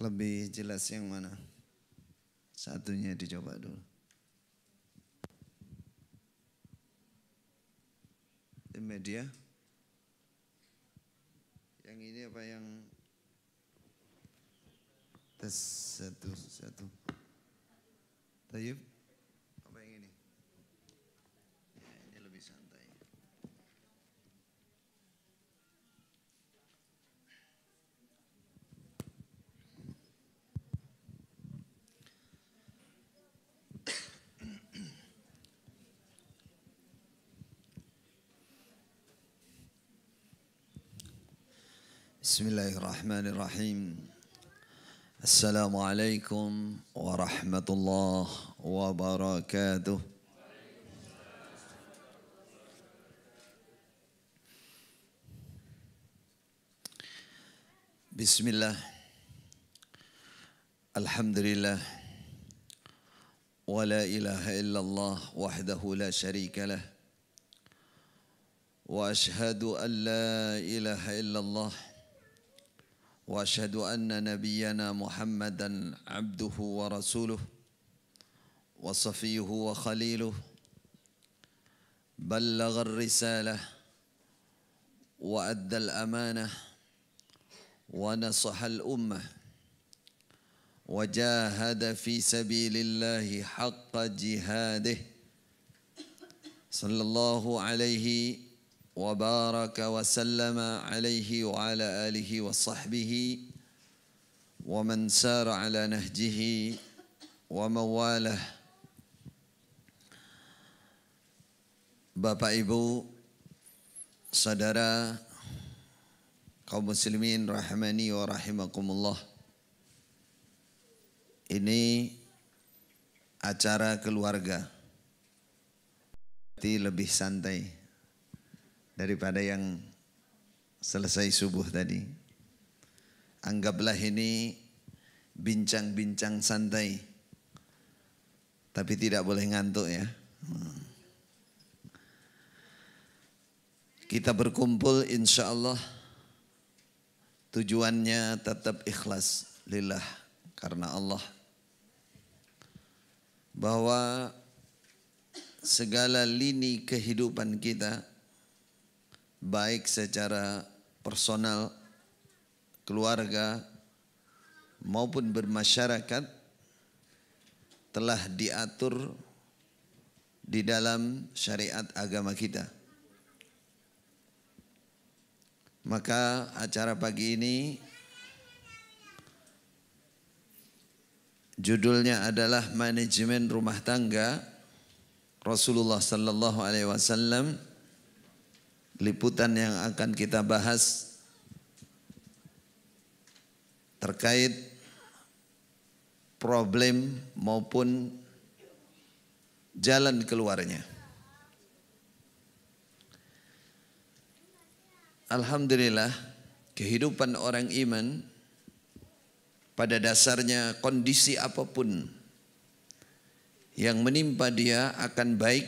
Lebih jelas yang mana? Satunya dicoba dulu. Di media. Yang ini apa yang tes satu. Tayyib. Apa yang ini? Ya, ini lebih santai. Bismillahirrahmanirrahim. Assalamualaikum warahmatullahi wabarakatuh. Bismillah. Alhamdulillah. Wa la ilaha illallah wahdahu la syarika lah. Wa ashhadu an la ilaha illallah. وأشهد أن نبينا محمدا عبده ورسوله وصفيه وخليله بلغ الرسالة وأدى الأمانة ونصح الأمة وجاهد في سبيل الله حق جهاده صلى الله عليه وبارك وسلم عليه وعلى آله وصحبه ومن سار على نهجه ومواله. Bapak Ibu, saudara kaum muslimin rahimani wa rahimakumullah. Ini acara keluarga. Lebih santai daripada yang selesai subuh tadi. Anggaplah ini bincang-bincang santai. Tapi tidak boleh ngantuk ya. Kita berkumpul insya Allah tujuannya tetap ikhlas lillah karena Allah. Bahwa segala lini kehidupan kita baik secara personal, keluarga, maupun bermasyarakat telah diatur di dalam syariat agama kita. Maka acara pagi ini judulnya adalah Manajemen Rumah Tangga Rasulullah Sallallahu Alaihi Wasallam. Liputan yang akan kita bahas terkait problem maupun jalan keluarnya. Alhamdulillah, kehidupan orang iman pada dasarnya kondisi apapun yang menimpa dia akan baik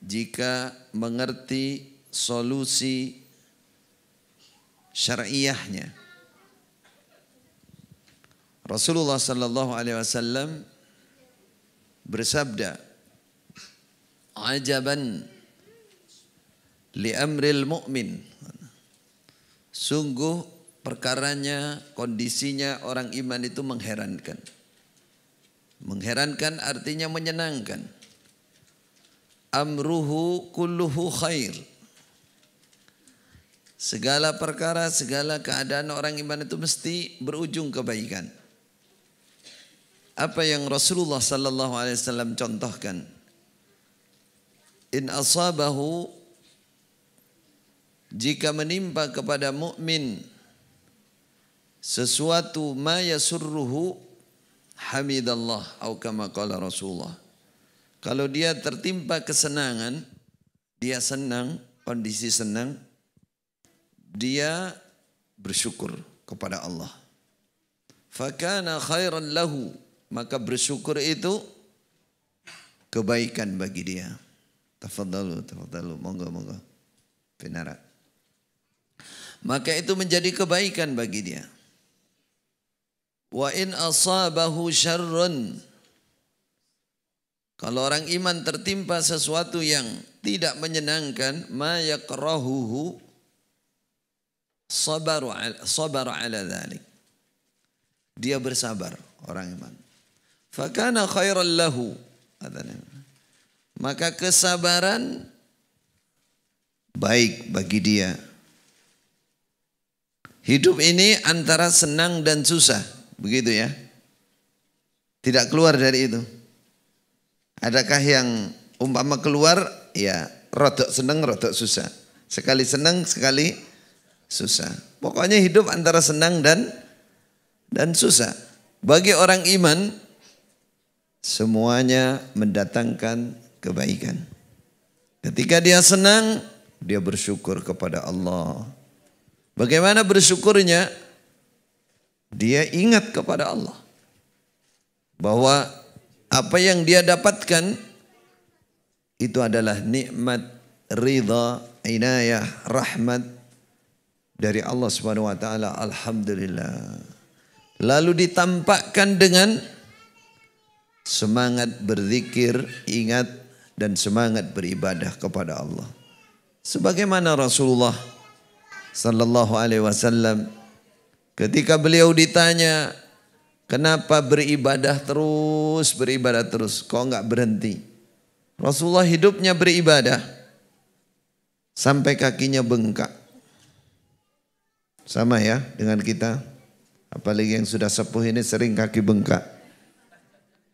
jika mengerti solusi syar'iyahnya. Rasulullah sallallahu alaihi wasallam bersabda, "Ajaban li amril mu'min." Sungguh perkaranya, kondisinya orang iman itu mengherankan. Mengherankan artinya menyenangkan. Amruhu kulluhu khair. Segala perkara, segala keadaan orang iman itu mesti berujung kebaikan. Apa yang Rasulullah sallallahu alaihi wasallam contohkan? In asabahu, jika menimpa kepada mukmin sesuatu ma yasurruhu hamidallah atau kama qala Rasulullah. Kalau dia tertimpa kesenangan, dia senang, kondisi senang, dia bersyukur kepada Allah. Fakana khairan lahu, maka bersyukur itu kebaikan bagi dia. Tafadhalu, monggo. Pinara. Maka itu menjadi kebaikan bagi dia. Wa in asabahu syarrun. Kalau orang iman tertimpa sesuatu yang tidak menyenangkan, ma yakrahuhu sabara ala dhalik. Dia bersabar, orang iman. Fakana khairan lahu. Maka kesabaran baik bagi dia. Hidup ini antara senang dan susah, begitu ya. Tidak keluar dari itu. Adakah yang umpama keluar, ya rodok senang, rodok susah. Sekali senang, sekali susah. Pokoknya hidup antara senang dan susah. Bagi orang iman, semuanya mendatangkan kebaikan. Ketika dia senang, dia bersyukur kepada Allah. Bagaimana bersyukurnya? Dia ingat kepada Allah. Bahwa apa yang dia dapatkan itu adalah nikmat, ridha, inayah, rahmat dari Allah Subhanahu wa taala. Alhamdulillah. Lalu ditampakkan dengan semangat berzikir, ingat dan semangat beribadah kepada Allah. Sebagaimana Rasulullah sallallahu alaihi wasallam ketika beliau ditanya, kenapa beribadah terus, kok enggak berhenti? Rasulullah hidupnya beribadah sampai kakinya bengkak. Sama ya dengan kita, apalagi yang sudah sepuh ini sering kaki bengkak.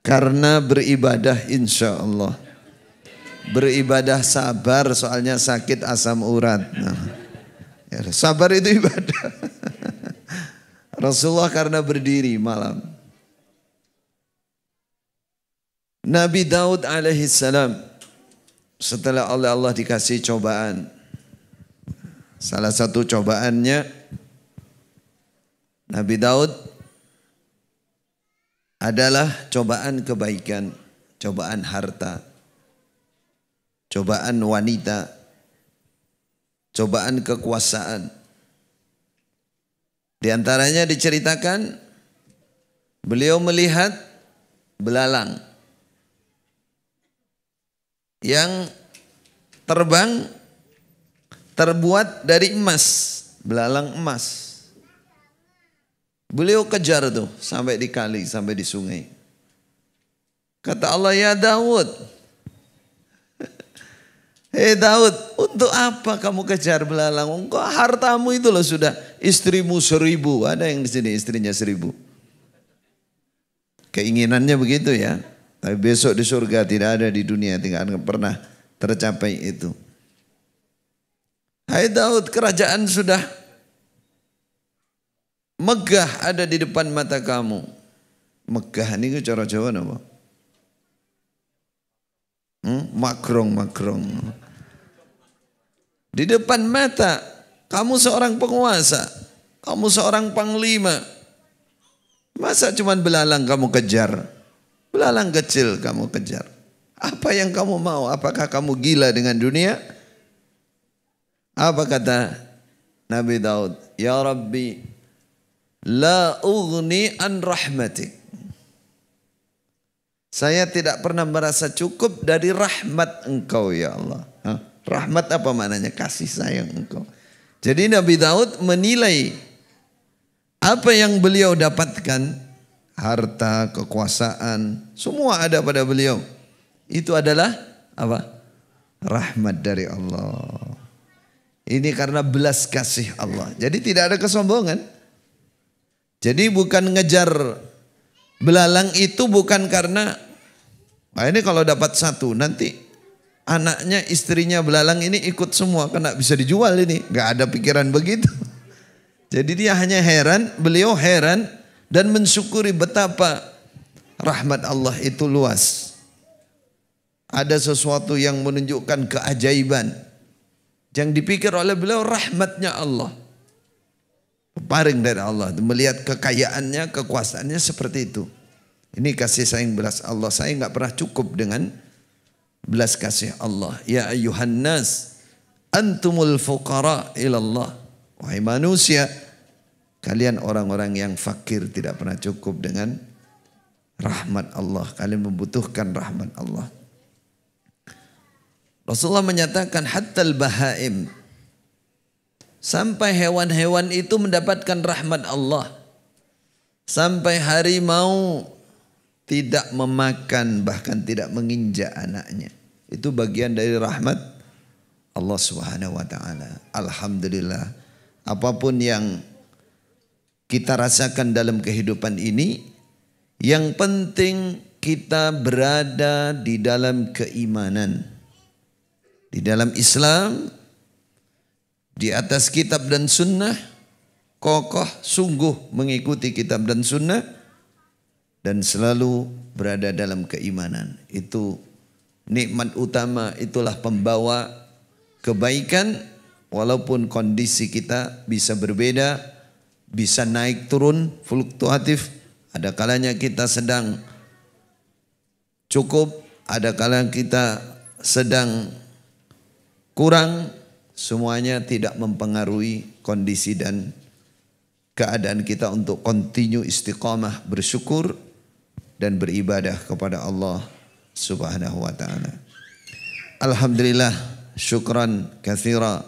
Karena beribadah insya Allah. Beribadah sabar soalnya sakit asam urat. Nah, ya, sabar itu ibadah. Rasulullah karena berdiri malam. Nabi Daud alaihissalam setelah oleh Allah dikasih cobaan. Salah satu cobaannya Nabi Daud adalah cobaan kebaikan, cobaan harta, cobaan wanita, cobaan kekuasaan. Di antaranya diceritakan beliau melihat belalang yang terbang terbuat dari emas, belalang emas. Beliau kejar tuh sampai di kali, sampai di sungai. Kata Allah, ya Daud, hei Daud, untuk apa kamu kejar belalang? Engkau hartamu itu loh sudah istrimu 1000. Ada yang di sini istrinya 1000. Keinginannya begitu ya. Tapi besok di surga tidak ada, di dunia tidak akan pernah tercapai itu. Hai Daud, kerajaan sudah megah ada di depan mata kamu. Megah ini cara Jawa apa? Makrong. Di depan mata, kamu seorang penguasa, kamu seorang panglima. Masa cuman belalang kamu kejar? Belalang kecil kamu kejar. Apa yang kamu mau? Apakah kamu gila dengan dunia? Apa kata Nabi Daud? Ya Rabbi, la ughni an rahmatik. Saya tidak pernah merasa cukup dari rahmat engkau ya Allah. Rahmat apa maknanya? Kasih sayang engkau. Jadi Nabi Daud menilai apa yang beliau dapatkan, harta, kekuasaan, semua ada pada beliau. Itu adalah apa? Rahmat dari Allah. Ini karena belas kasih Allah. Jadi tidak ada kesombongan. Jadi bukan ngejar belalang itu bukan karena ini kalau dapat satu nanti anaknya, istrinya belalang ini ikut semua, kena bisa dijual ini. Gak ada pikiran begitu. Jadi dia hanya heran, beliau heran dan mensyukuri betapa rahmat Allah itu luas. Ada sesuatu yang menunjukkan keajaiban. Yang dipikir oleh beliau rahmatnya Allah. Paring dari Allah. Melihat kekayaannya, kekuasaannya seperti itu. Ini kasih sayang belas Allah. Saya enggak pernah cukup dengan belas kasih Allah. Ya ayyuhan nas, antumul fuqara ilallah. Wahai manusia, Kalian orang-orang yang fakir tidak pernah cukup dengan rahmat Allah. Kalian membutuhkan rahmat Allah. Rasulullah menyatakan hattal bahaim, sampai hewan-hewan itu mendapatkan rahmat Allah. Sampai harimau tidak memakan, bahkan tidak menginjak anaknya. Itu bagian dari rahmat Allah Subhanahu wa taala. Alhamdulillah, apapun yang kita rasakan dalam kehidupan ini, yang penting kita berada di dalam keimanan, di dalam Islam, di atas kitab dan sunnah, kokoh sungguh mengikuti kitab dan sunnah, dan selalu berada dalam keimanan. Itu nikmat utama, itulah pembawa kebaikan. Walaupun kondisi kita bisa berbeda, bisa naik turun, fluktuatif. Ada kalanya kita sedang cukup, ada kalanya kita sedang kurang. Semuanya tidak mempengaruhi kondisi dan keadaan kita untuk continue istiqamah, bersyukur dan beribadah kepada Allah Subhanahu wa taala. Alhamdulillah, syukran katsira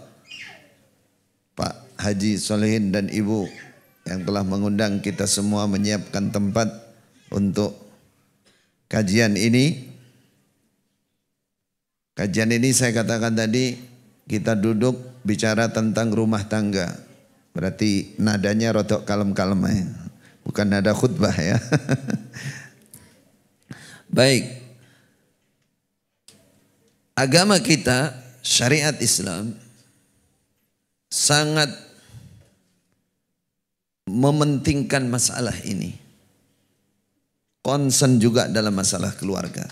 Pak Haji Solehin dan Ibu yang telah mengundang kita semua, menyiapkan tempat untuk kajian ini. Kajian ini saya katakan tadi, kita duduk bicara tentang rumah tangga. Berarti nadanya rodok kalem-kalem ya. Bukan nada khutbah ya. Baik. Agama kita, syariat Islam, sangat mementingkan masalah ini. Concern juga dalam masalah keluarga.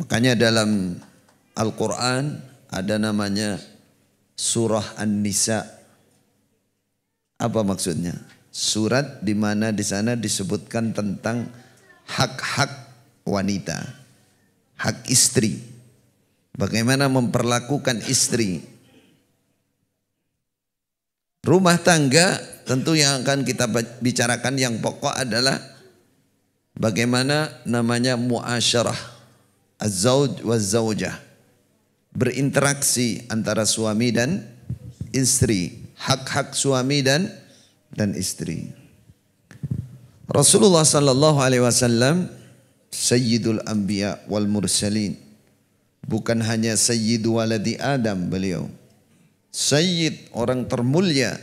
Makanya dalam Al-Quran ada namanya surah An-Nisa. Apa maksudnya? Surat di mana di sana disebutkan tentang hak-hak wanita, hak istri. Bagaimana memperlakukan istri. Rumah tangga tentu yang akan kita bicarakan yang pokok adalah bagaimana namanya muasyarah az-zauj waz-zaujah. Berinteraksi antara suami dan istri. Hak-hak suami dan istri. Rasulullah sallallahu alaihi wasallam sayyidul anbiya wal mursalin. Bukan hanya sayyidu waladi Adam beliau. Sayyid, orang termulia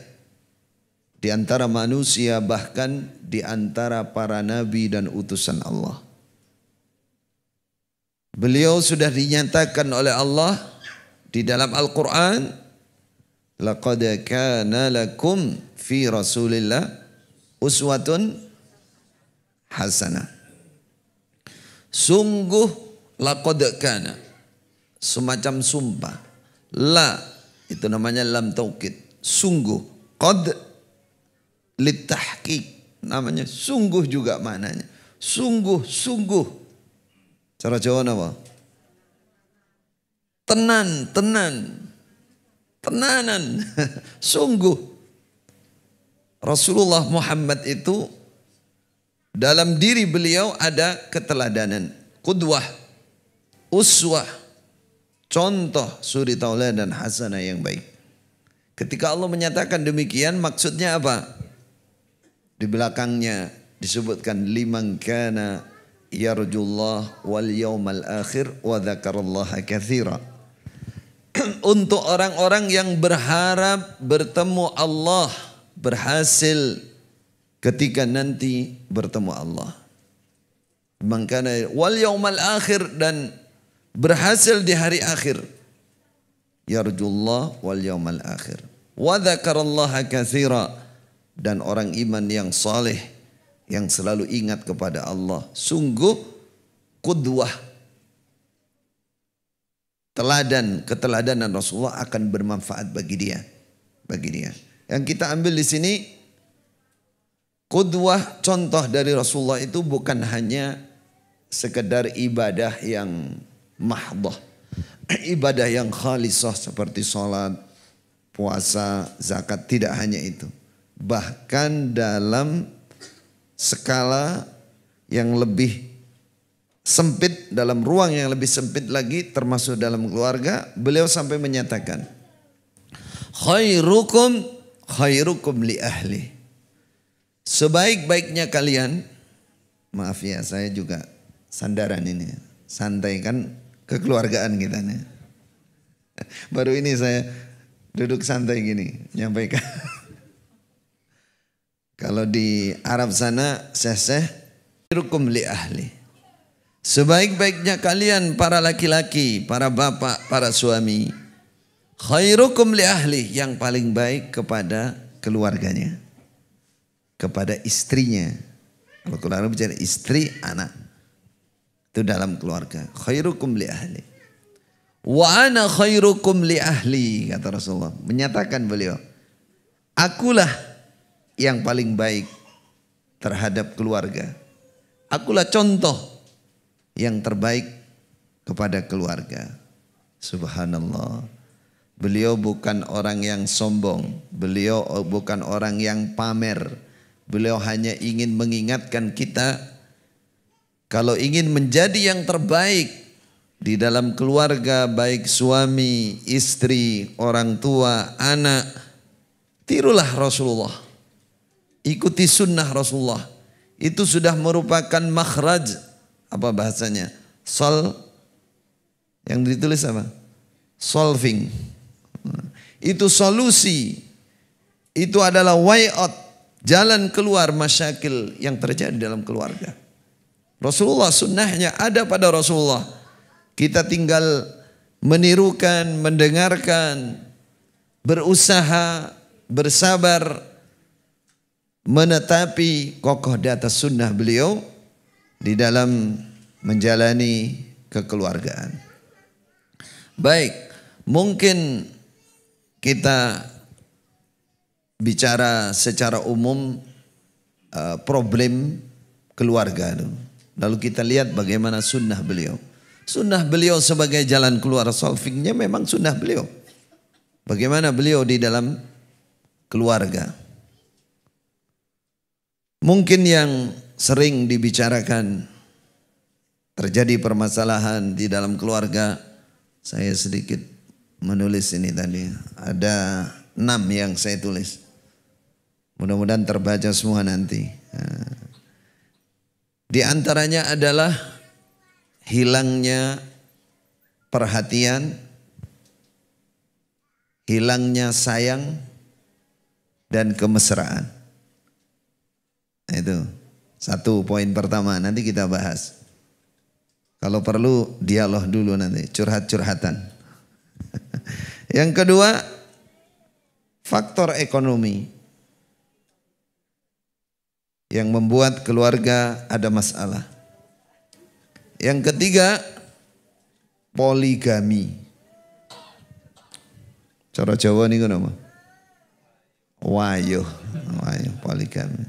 di antara manusia, bahkan di antara para nabi dan utusan Allah. Beliau sudah dinyatakan oleh Allah di dalam Al-Quran, laqad kana lakum fi Rasulillah uswatun hasanah. Sungguh, laqad kana, semacam sumpah. La, itu namanya lam taukid. Sungguh. Qad litahqiq, namanya sungguh juga maknanya. Sungguh, sungguh. Cara Jawa apa? Tenan, tenan. Tenanan. Sungguh. Rasulullah Muhammad itu dalam diri beliau ada keteladanan. Qudwah, uswah, contoh suri tauladan hasanah yang baik. Ketika Allah menyatakan demikian, maksudnya apa? Di belakangnya disebutkan liman kana yarjullah wal yawmal akhir wa dzakarallaha katsira. Untuk orang-orang yang berharap bertemu Allah, berhasil ketika nanti bertemu Allah. Man kana wal yawmal akhir, dan berhasil di hari akhir. Yarjullah wal yawmal akhir. Wa dzakarallaha katsira, dan orang iman yang saleh yang selalu ingat kepada Allah. Sungguh qudwah, teladan, keteladanan Rasulullah akan bermanfaat bagi dia. Bagi dia. Yang kita ambil di sini, qudwah, contoh dari Rasulullah itu bukan hanya sekedar ibadah yang mahdoh, ibadah yang khalisah seperti sholat, puasa, zakat, tidak hanya itu. Bahkan dalam skala yang lebih sempit, dalam ruang yang lebih sempit lagi termasuk dalam keluarga, beliau sampai menyatakan, khairukum li ahli. Sebaik-baiknya kalian, maaf ya saya juga sandaran ini, santai kan kekeluargaan kita nih. Baru ini saya duduk santai gini nyampaikan. Kalau di Arab sana khairukum li ahli. Sebaik-baiknya kalian para laki-laki, para bapak, para suami, khairukum li ahli, yang paling baik kepada keluarganya, kepada istrinya. Kalau keluarga bicara istri, anak, itu dalam keluarga. Khairukum li ahli. Wa ana khairukum li ahli, kata Rasulullah. Menyatakan beliau, akulah yang paling baik terhadap keluarga. Akulah contoh yang terbaik kepada keluarga. Subhanallah. Beliau bukan orang yang sombong. Beliau bukan orang yang pamer. Beliau hanya ingin mengingatkan kita, kalau ingin menjadi yang terbaik di dalam keluarga, baik suami, istri, orang tua, anak, tirulah Rasulullah. Ikuti sunnah Rasulullah. Itu sudah merupakan makhraj, apa bahasanya? Yang ditulis apa? Solving. Itu solusi. Itu adalah way out, jalan keluar masyakil yang terjadi dalam keluarga. Rasulullah, sunnahnya ada pada Rasulullah. Kita tinggal menirukan, mendengarkan, berusaha, bersabar, menetapi kokoh di atas sunnah beliau di dalam menjalani kekeluargaan. Baik, mungkin kita bicara secara umum problem keluarga. Lalu kita lihat bagaimana sunnah beliau. Sunnah beliau sebagai jalan keluar, solvingnya memang sunnah beliau. Bagaimana beliau di dalam keluarga. Mungkin yang sering dibicarakan, terjadi permasalahan di dalam keluarga. Saya sedikit menulis ini tadi. Ada 6 yang saya tulis. Mudah-mudahan terbaca semua nanti. Di antaranya adalah hilangnya perhatian, hilangnya sayang, dan kemesraan. Itu satu poin pertama, nanti kita bahas. Kalau perlu dialog dulu nanti, curhat-curhatan. Yang kedua, faktor ekonomi yang membuat keluarga ada masalah. Yang ketiga, poligami. Cara Jawa niku napa? Wayo, poligami.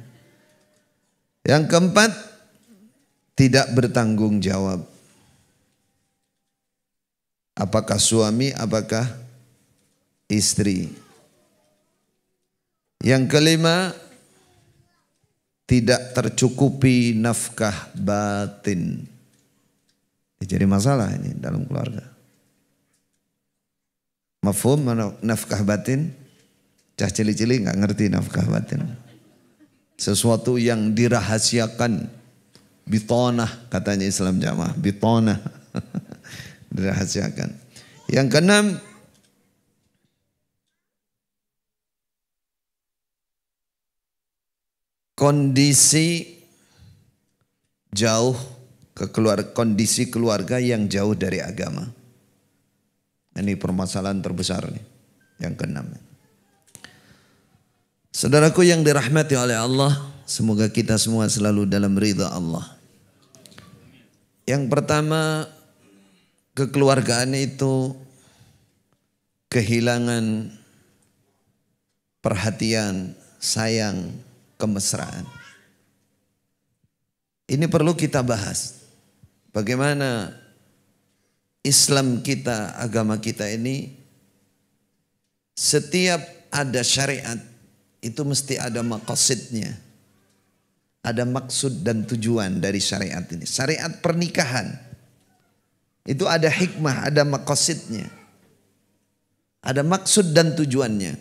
Yang keempat, tidak bertanggung jawab. Apakah suami, apakah istri. Yang kelima, tidak tercukupi nafkah batin. Jadi masalah ini dalam keluarga. Mafhum nafkah batin? Cah cili-cili nggak ngerti nafkah batin. Sesuatu yang dirahasiakan, bitonah katanya Islam jamaah, bitonah dirahasiakan. Yang keenam, kondisi jauh kondisi keluarga yang jauh dari agama. Ini permasalahan terbesar nih, yang keenam. Saudaraku yang dirahmati oleh Allah, semoga kita semua selalu dalam ridha Allah. Yang pertama, kekeluargaan itu kehilangan perhatian, sayang, kemesraan. Ini perlu kita bahas. Bagaimana Islam kita, agama kita ini, setiap ada syariat itu mesti ada maqasidnya. Ada maksud dan tujuan dari syariat ini. Syariat pernikahan itu ada hikmah, ada maqasidnya. Ada maksud dan tujuannya.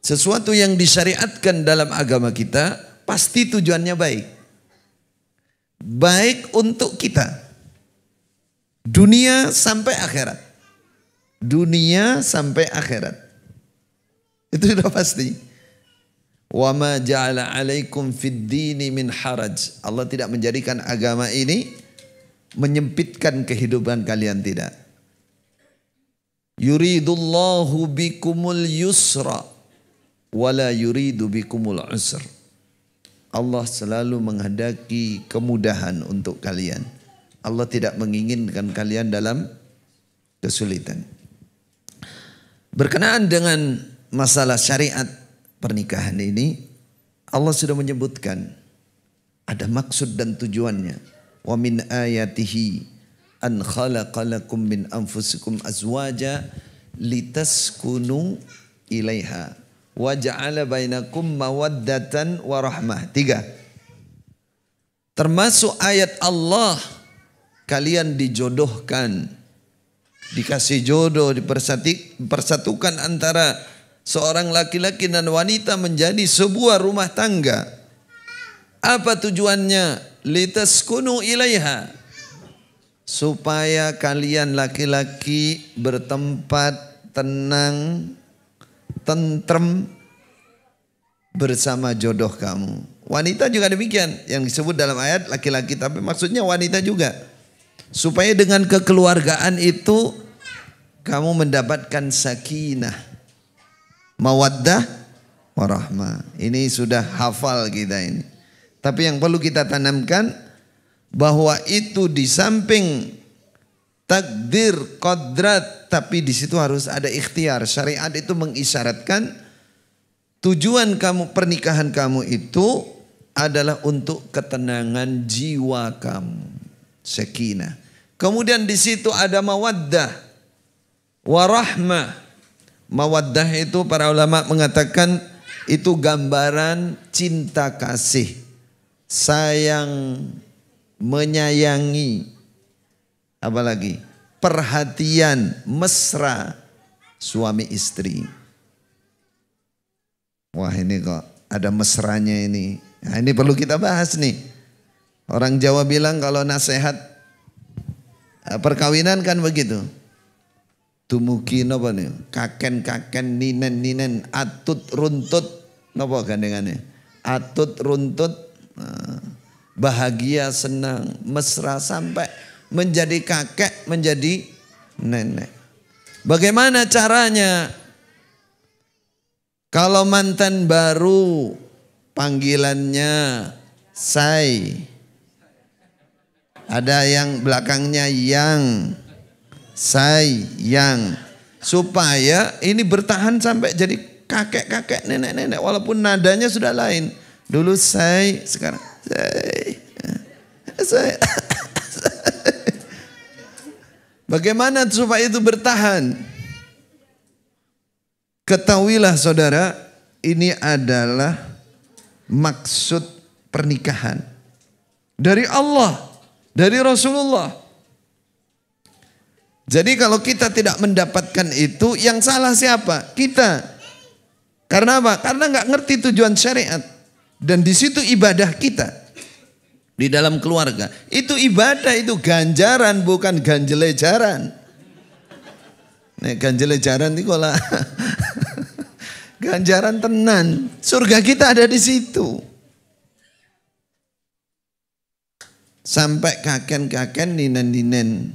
Sesuatu yang disyariatkan dalam agama kita pasti tujuannya baik. Baik untuk kita. Dunia sampai akhirat. Dunia sampai akhirat. Itu sudah pasti. Wa ma ja'ala 'alaikum fid dini min haraj. Allah tidak menjadikan agama ini menyempitkan kehidupan kalian, tidak. Yuridullahu bikumul yusra wala yuridu bikumul usr. Allah selalu menghendaki kemudahan untuk kalian. Allah tidak menginginkan kalian dalam kesulitan. Berkenaan dengan masalah syariat pernikahan ini, Allah sudah menyebutkan ada maksud dan tujuannya. Wa min ayatihi an khalaqalakum min anfusikum azwaja litaskunu ilaiha wa ja'ala bainakum mawaddatan wa rahmah. 3. Termasuk ayat Allah, kalian dijodohkan, dikasih jodoh, dipersatukan antara seorang laki-laki dan wanita menjadi sebuah rumah tangga. Apa tujuannya? Litaskunu ilaiha, supaya kalian laki-laki bertempat tenang, tentrem bersama jodoh kamu. Wanita juga demikian, yang disebut dalam ayat laki-laki, tapi maksudnya wanita juga. Supaya dengan kekeluargaan itu kamu mendapatkan sakinah, mawaddah, warahmah. Ini sudah hafal kita ini. Tapi yang perlu kita tanamkan bahwa itu di samping takdir, kodrat, tapi di situ harus ada ikhtiar. Syariat itu mengisyaratkan tujuan kamu, pernikahan kamu itu adalah untuk ketenangan jiwa kamu, sakinah. Kemudian di situ ada mawaddah, warahmah. Mawaddah itu para ulama mengatakan itu gambaran cinta kasih, sayang, menyayangi, apalagi perhatian, mesra suami istri. Wah, ini kok ada mesranya ini. Nah, ini perlu kita bahas nih. Orang Jawa bilang kalau nasihat perkawinan kan begitu. Tumugi napa nih? Kaken-kaken, ninen-ninen, atut runtut, napa gandengannya? Atut runtut, bahagia, senang, mesra sampai menjadi kakek, menjadi nenek. Bagaimana caranya? Kalau mantan baru panggilannya say. Ada yang belakangnya yang, sayang, supaya ini bertahan sampai jadi kakek-kakek, nenek-nenek, walaupun nadanya sudah lain. Dulu say, sekarang say. Bagaimana supaya itu bertahan? Ketahuilah saudara, ini adalah maksud pernikahan dari Allah, dari Rasulullah. Jadi kalau kita tidak mendapatkan itu, yang salah siapa? Kita. Karena apa? Karena nggak ngerti tujuan syariat. Dan di situ ibadah kita di dalam keluarga. Itu ibadah, itu ganjaran, bukan ganjelejaran. Nek ganjelejaran itu kalau ganjaran tenan. Surga kita ada di situ. Sampai kaken-kaken, ninen-ninen.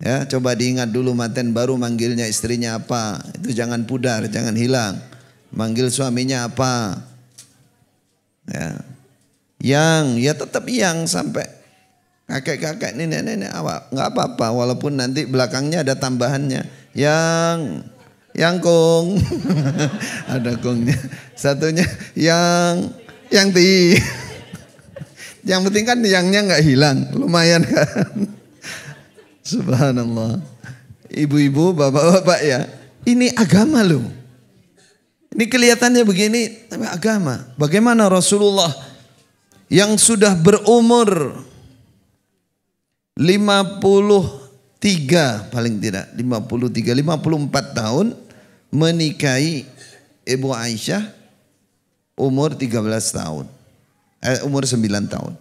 Ya, coba diingat dulu manten baru manggilnya istrinya apa. Itu jangan pudar, jangan hilang. Manggil suaminya apa. Ya. Yang, ya tetap yang sampai kakek-kakek, nenek-nenek nggak apa-apa. Walaupun nanti belakangnya ada tambahannya. Yang kong. Ada kongnya. Satunya yang ti. Yang penting kan yangnya nggak hilang. Lumayan kan. Subhanallah. Ibu-ibu, bapak-bapak ya. Ini agama loh. Ini kelihatannya begini, tapi agama. Bagaimana Rasulullah yang sudah berumur 53 paling tidak, 54 tahun menikahi Ibu Aisyah umur 13 tahun. Umur 9 tahun.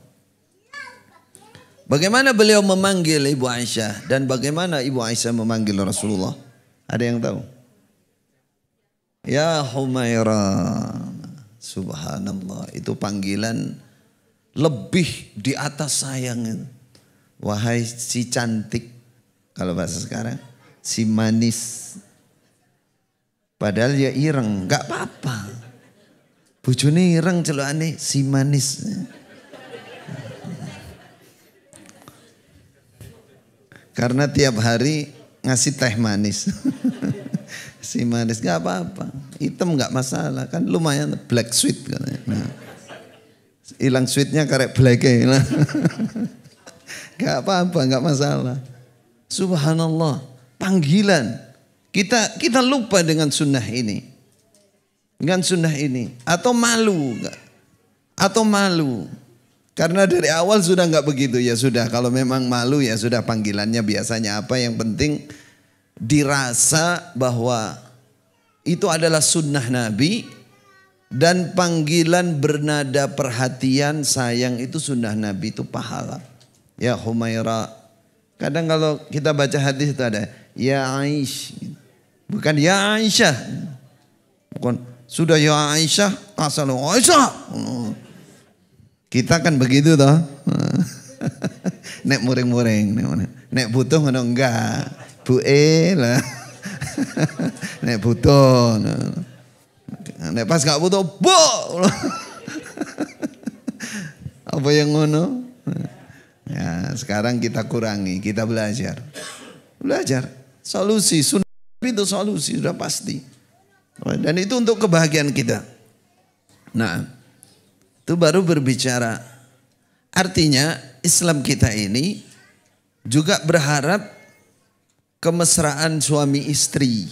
Bagaimana beliau memanggil Ibu Aisyah dan bagaimana Ibu Aisyah memanggil Rasulullah? Ada yang tahu? Ya Humaira. Subhanallah, itu panggilan lebih di atas sayang. Wahai si cantik, kalau bahasa sekarang, si manis. Padahal ya ireng, gak apa-apa. Bojone ireng celokane si manis. Karena tiap hari ngasih teh manis. Si manis gak apa-apa. Hitam gak masalah. Kan lumayan black sweet katanya. Nah, hilang sweetnya karek blacknya. Gak apa-apa, gak masalah. Subhanallah. Panggilan. Kita lupa dengan sunnah ini. Dengan sunnah ini. Atau malu. Atau malu. Karena dari awal sudah nggak begitu, ya sudah. Kalau memang malu ya sudah, panggilannya biasanya apa, yang penting dirasa bahwa itu adalah sunnah Nabi. Dan panggilan bernada perhatian, sayang, itu sunnah Nabi, itu pahala. Ya Humaira. Kadang kalau kita baca hadis itu ada ya Aisyah. Bukan ya Aisyah. Bukan sudah ya Aisyah, asal Aisyah. Kita kan begitu toh. Nek muring-muring, nek butuh ngono enggak. Bu lah. Nek butuh. Nek pas gak butuh, bu. Apa yang ngono? Ya, sekarang kita kurangi, kita belajar. Belajar. Solusi, sunnah itu solusi sudah pasti. Dan itu untuk kebahagiaan kita. Nah, itu baru berbicara. Artinya Islam kita ini juga berharap kemesraan suami istri,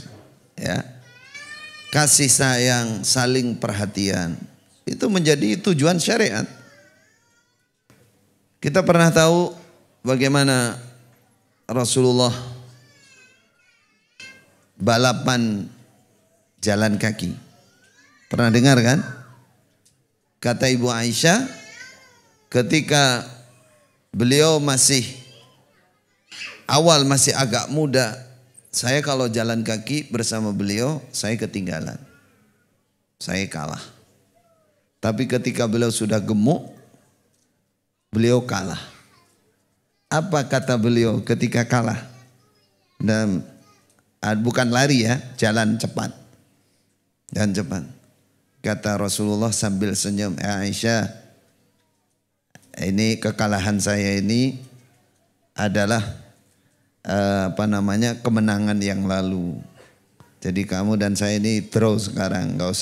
ya, kasih sayang, saling perhatian, itu menjadi tujuan syariat. Kita pernah tahu bagaimana Rasulullah balapan jalan kaki. Pernah dengar kan? Kata Ibu Aisyah, ketika beliau masih agak muda, saya kalau jalan kaki bersama beliau, saya ketinggalan. Saya kalah. Tapi ketika beliau sudah gemuk, beliau kalah. Apa kata beliau ketika kalah? Dan bukan lari ya, jalan cepat. Dan cepat. Kata Rasulullah sambil senyum, Aisyah, ini kekalahan saya ini adalah kemenangan yang lalu. Jadi kamu dan saya ini draw sekarang, nggak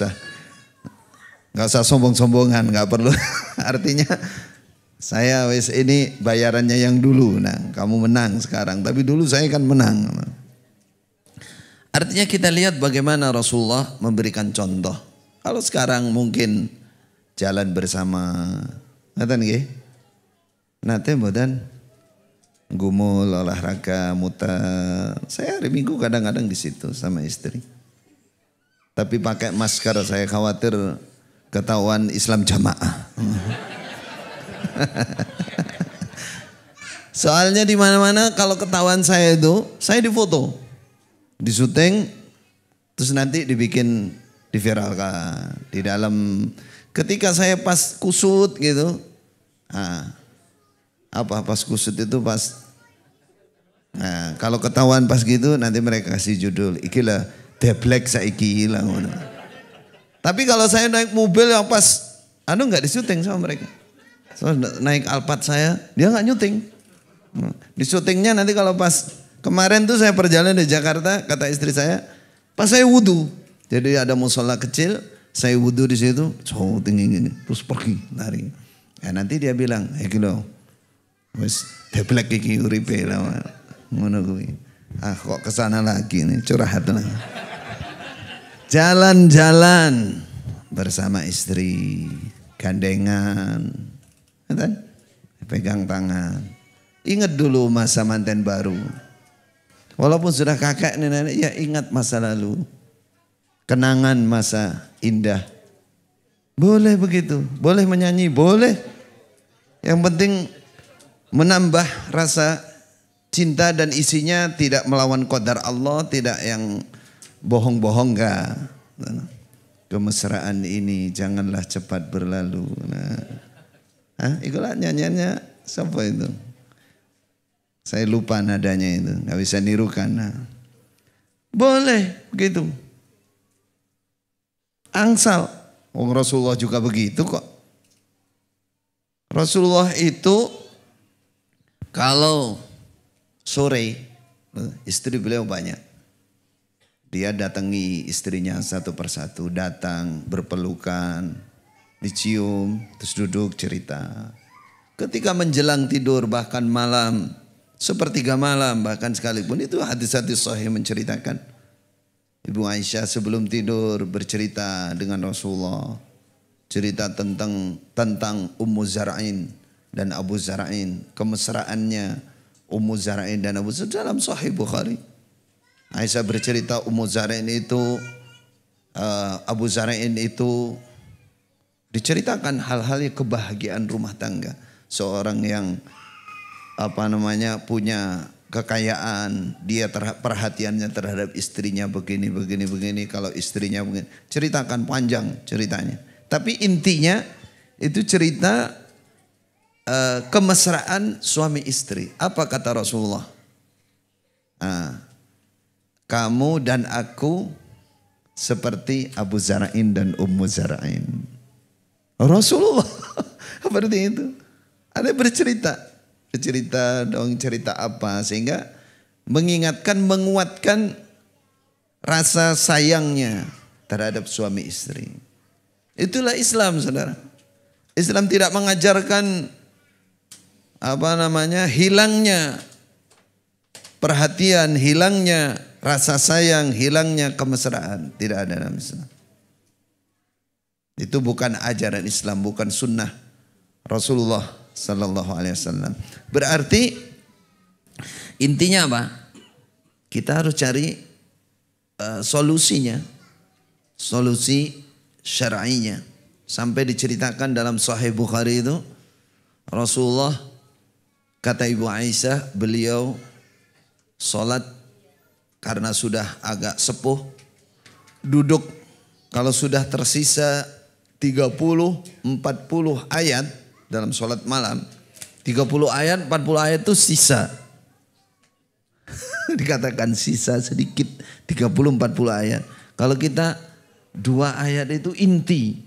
usah sombong-sombongan, nggak perlu. Artinya saya ini bayarannya yang dulu. Nah, kamu menang sekarang, tapi dulu saya kan menang. Artinya kita lihat bagaimana Rasulullah memberikan contoh. Kalau sekarang mungkin jalan bersama, ngaten nggih? Nate mboten gumul, olahraga, muter. Saya hari Minggu kadang-kadang di situ sama istri. Tapi pakai masker, saya khawatir ketahuan Islam jamaah. Soalnya di mana-mana kalau ketahuan saya itu, saya difoto, disuting, terus nanti dibikin, diviralkan di dalam. Ketika saya pas kusut gitu, pas kusut itu pas, kalau ketahuan pas gitu nanti mereka kasih judul, ikilah deblek saiki lah. Tapi kalau saya naik mobil yang pas, nggak disuting sama mereka. So, naik Alphard saya, dia nggak nyuting. Di syutingnya nanti kalau pas kemarin tuh saya perjalanan di Jakarta, kata istri saya, pas saya wudhu. Jadi ada musola kecil, saya wudhu di situ, tinggi gini, terus pergi lari. Ya nanti dia bilang, loh, wes deblek iki uripe lah, ngono kuwi. Kok kesana lagi nih, curhat lah. Jalan-jalan bersama istri, gandengan, pegang tangan. Ingat dulu masa manten baru. Walaupun sudah kakek nenek, ya ingat masa lalu. Kenangan masa indah. Boleh begitu, boleh menyanyi, boleh. Yang penting menambah rasa cinta dan isinya tidak melawan qadar Allah, tidak yang bohong-bohong enggak. Kemesraan ini janganlah cepat berlalu. Itulah nyanyiannya siapa itu? Saya lupa nadanya itu, nggak bisa nirukan. Boleh begitu. Angsal. Rasulullah juga begitu kok. Rasulullah itu kalau sore istri beliau banyak. Dia datangi istrinya satu persatu, datang berpelukan, dicium, terus duduk cerita. Ketika menjelang tidur bahkan malam, sepertiga malam bahkan sekalipun, itu hadis-hadis sahih menceritakan. Ibu Aisyah sebelum tidur bercerita dengan Rasulullah. Cerita tentang Ummu Zar'in dan Abu Zar'in. Kemesraannya Ummu Zar'in dan Abu Zar'in dalam Sahih Bukhari. Aisyah bercerita Ummu Zar'in itu, Abu Zar'in itu diceritakan hal-hal kebahagiaan rumah tangga. Seorang yang punya kekayaan, dia perhatiannya terhadap istrinya begini. Kalau istrinya begini, ceritakan panjang ceritanya. Tapi intinya itu cerita kemesraan suami istri. Apa kata Rasulullah? Kamu dan aku seperti Abu Zar'in dan Ummu Zar'in. Rasulullah seperti itu. Ada bercerita apa sehingga mengingatkan, menguatkan rasa sayangnya terhadap suami istri. Itulah Islam, saudara. Islam tidak mengajarkan hilangnya perhatian, hilangnya rasa sayang, hilangnya kemesraan. Tidak ada dalam Islam. Itu bukan ajaran Islam, bukan sunnah Rasulullah Sallallahu Alaihi Wasallam. Berarti intinya apa? Kita harus cari solusinya, solusi syar'inya. Sampai diceritakan dalam Sahih Bukhari itu, Rasulullah, kata Ibu Aisyah, beliau sholat karena sudah agak sepuh, duduk kalau sudah tersisa 30-40 ayat dalam sholat malam, 30 ayat, 40 ayat itu sisa. Dikatakan sisa sedikit, 30-40 ayat. Kalau kita 2 ayat itu inti.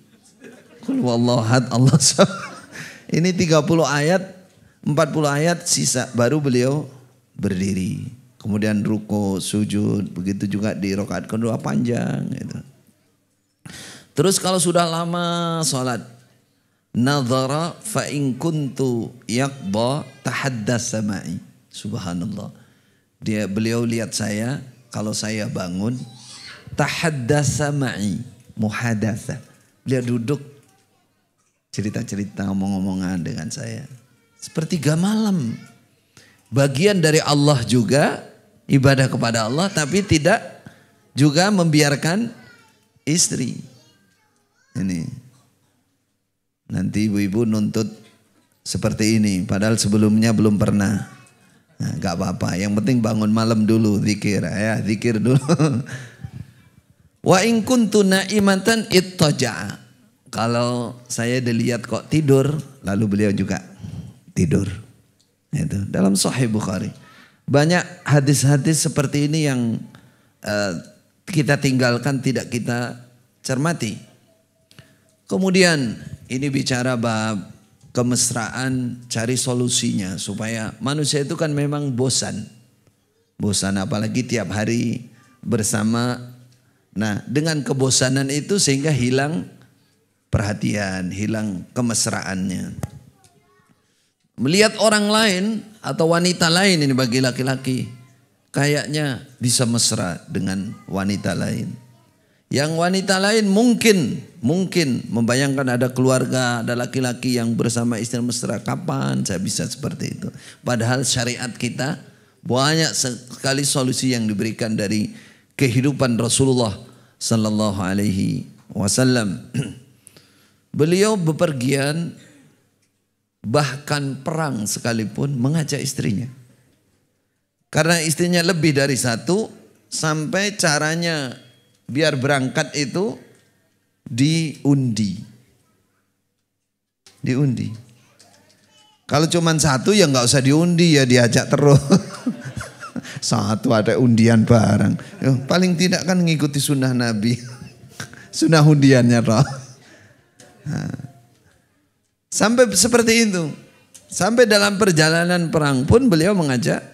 Qul huwallahu ahad, Allah samad. Ini 30 ayat, 40 ayat sisa, baru beliau berdiri. Kemudian ruku, sujud, begitu juga di rakaat kedua panjang gitu. Terus kalau sudah lama sholat, nadhara fa in kuntu yaqba tahaddasa ma'i. Subhanallah. Beliau lihat saya, kalau saya bangun, tahaddasa ma'i, muhadatsa. Beliau duduk cerita-cerita, ngomong-ngomongan dengan saya. Sepertiga malam. Bagian dari Allah juga, ibadah kepada Allah, tapi tidak juga membiarkan istri. Ini. Nanti ibu-ibu nuntut seperti ini, padahal sebelumnya belum pernah. Nah, gak apa-apa, yang penting bangun malam dulu, zikir ya, zikir dulu. Wa in kuntu naimatan ittaja'a. Kalau saya dilihat kok tidur, lalu beliau juga tidur. Itu dalam Sahih Bukhari. Banyak hadis-hadis seperti ini yang kita tinggalkan, tidak kita cermati. Kemudian ini bicara bab kemesraan, cari solusinya supaya manusia itu kan memang bosan. Bosan apalagi tiap hari bersama. Nah, dengan kebosanan itu sehingga hilang perhatian, hilang kemesraannya. Melihat orang lain atau wanita lain, ini bagi laki-laki, kayaknya bisa mesra dengan wanita lain. Yang wanita lain mungkin membayangkan ada keluarga, ada laki-laki yang bersama istri mesra. Kapan saya bisa seperti itu? Padahal syariat kita banyak sekali solusi yang diberikan dari kehidupan Rasulullah sallallahu alaihi wasallam. Beliau bepergian bahkan perang sekalipun mengajak istrinya. Karena istrinya lebih dari satu, sampai caranya biar berangkat itu diundi. Kalau cuma satu ya nggak usah diundi, ya diajak terus. Satu ada undian bareng. Paling tidak kan ngikuti sunnah Nabi. Sunnah undiannya roh. Sampai seperti itu. Sampai dalam perjalanan perang pun beliau mengajak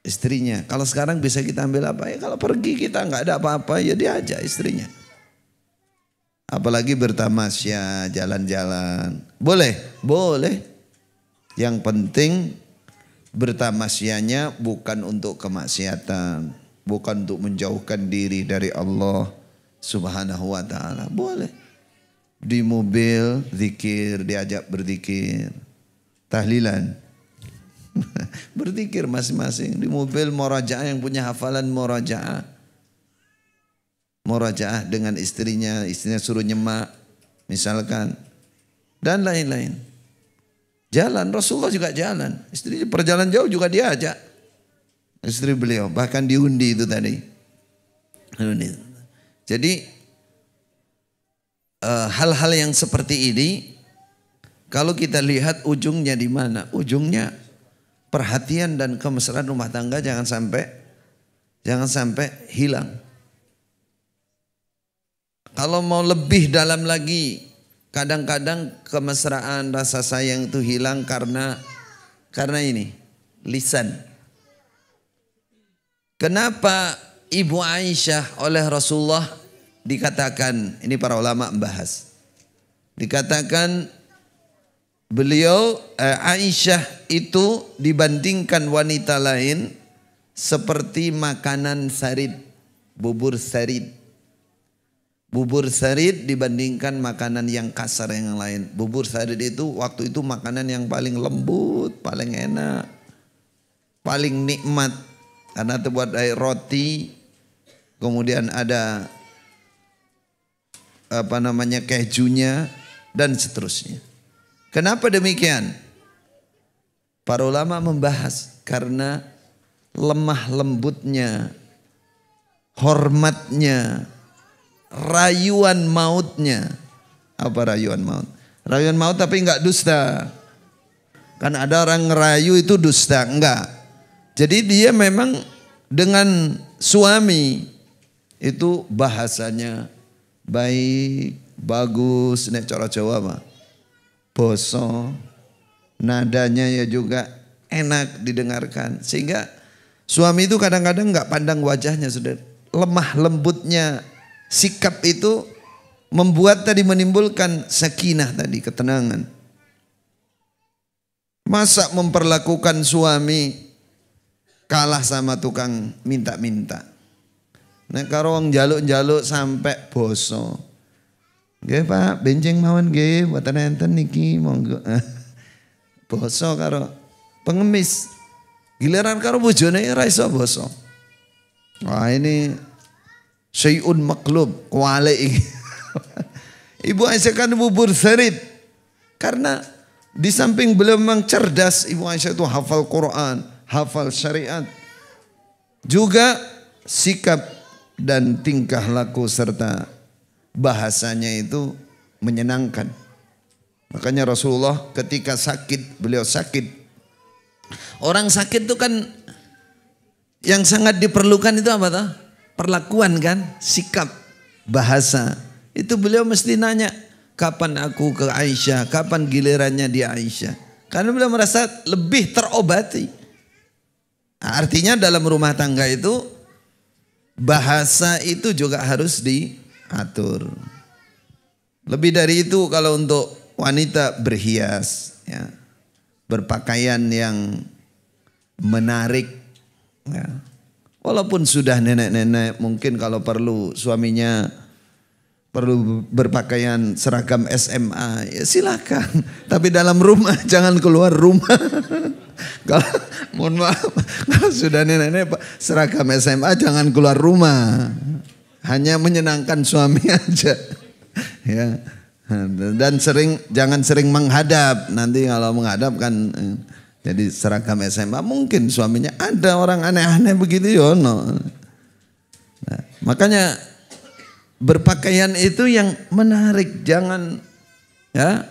istrinya. Kalau sekarang bisa kita ambil apa ya? Kalau pergi kita nggak ada apa-apa ya diajak istrinya. Apalagi bertamasya, jalan-jalan. Boleh. Yang penting bertamasyanya bukan untuk kemaksiatan, bukan untuk menjauhkan diri dari Allah Subhanahu wa taala. Boleh. Di mobil zikir, diajak berzikir, tahlilan. Berzikir masing-masing. Di mobil murajaah, yang punya hafalan murajaah dengan istrinya suruh nyemak misalkan, dan lain-lain. Jalan, Rasulullah juga jalan, istrinya perjalanan jauh juga diajak istri beliau, bahkan diundi itu tadi. Jadi hal-hal yang seperti ini kalau kita lihat ujungnya di mana? Ujungnya perhatian dan kemesraan rumah tangga jangan sampai hilang. Kalau mau lebih dalam lagi, kadang-kadang kemesraan, rasa sayang itu hilang karena ini, lisan. Kenapa Ibu Aisyah oleh Rasulullah dikatakan, ini para ulama membahas, dikatakan beliau Aisyah itu dibandingkan wanita lain seperti makanan sarid, bubur sarid. Bubur sarid dibandingkan makanan yang kasar yang lain. Bubur sarid itu waktu itu makanan yang paling lembut, paling enak, paling nikmat. Karena terbuat dari roti, kemudian ada kejunya dan seterusnya. Kenapa demikian? Para ulama membahas karena lemah lembutnya, hormatnya, rayuan mautnya. Apa rayuan maut? Rayuan maut tapi enggak dusta. Kan ada orang ngerayu itu dusta, enggak. Jadi dia memang dengan suami itu bahasanya baik, bagus, nek cara Jawa mah. Boso, nadanya ya juga enak didengarkan. Sehingga suami itu kadang-kadang enggak pandang wajahnya, sudah lemah lembutnya sikap itu membuat tadi menimbulkan sakinah tadi, ketenangan. Masa memperlakukan suami kalah sama tukang minta-minta. Nek karo wong njaluk-njaluk sampai boso. Nggih Pak, benjing mawon nggih, mboten enten niki monggo. Boso karo pengemis. Giliran karo bojone ora iso boso. Wah ini syai'un maklub, kuali. Ibu Aisyah kan bubur sarid. Karena di samping beliau memang cerdas, Ibu Aisyah itu hafal Quran, hafal syariat. Juga sikap dan tingkah laku serta bahasanya itu menyenangkan. Makanya Rasulullah ketika sakit, beliau sakit. Orang sakit itu kan yang sangat diperlukan itu apa tuh? Perlakuan kan, sikap, bahasa. Itu beliau mesti nanya, kapan aku ke Aisyah, kapan gilirannya di Aisyah. Karena beliau merasa lebih terobati. Artinya dalam rumah tangga itu bahasa itu juga harus diatur. Lebih dari itu kalau untuk wanita berhias, ya, berpakaian yang menarik, ya, Walaupun sudah nenek-nenek, mungkin kalau perlu suaminya perlu berpakaian seragam SMA, ya silakan. Tapi dalam rumah jangan keluar rumah. Kalau mohon maaf, kalau sudah nenek-nenek seragam SMA jangan keluar rumah. Hanya menyenangkan suami aja. Ya. Dan jangan sering menghadap. Nanti kalau menghadap kan jadi seragam SMA, mungkin suaminya ada orang aneh-aneh begitu ya. No. Nah, makanya berpakaian itu yang menarik, jangan ya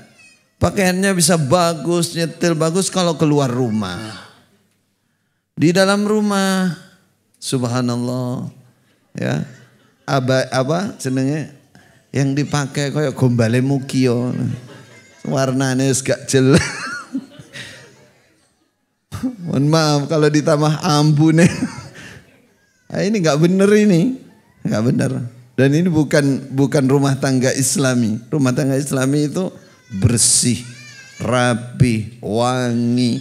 pakaiannya bisa bagus, nyetil bagus kalau keluar rumah. Di dalam rumah, subhanallah, ya apa senengnya yang dipakai kayak gombale mukio, warnanya gak jelas. Mohon maaf kalau ditambah ambune. Nah, ini nggak bener ini, nggak bener. Dan ini bukan rumah tangga Islami. Rumah tangga Islami itu bersih, rapi, wangi.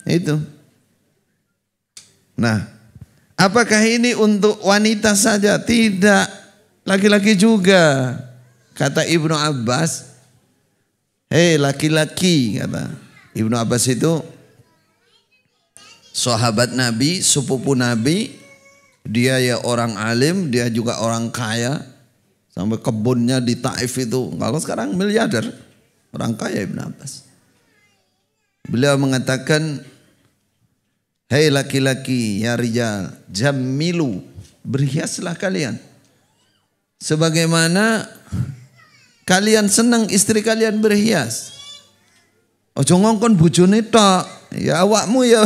Itu. Nah, apakah ini untuk wanita saja? Tidak, laki-laki juga. Kata Ibnu Abbas, hei laki-laki, kata Ibnu Abbas itu sahabat Nabi, sepupu Nabi, dia ya orang alim, dia juga orang kaya, sampai kebunnya di Taif itu, kalau sekarang miliarder, orang kaya Ibn Abbas. Beliau mengatakan, hei laki-laki, ya rijal, jammilu, berhiaslah kalian, sebagaimana kalian senang istri kalian berhias. Ojo ngongkon bojone tok, ya awakmu ya.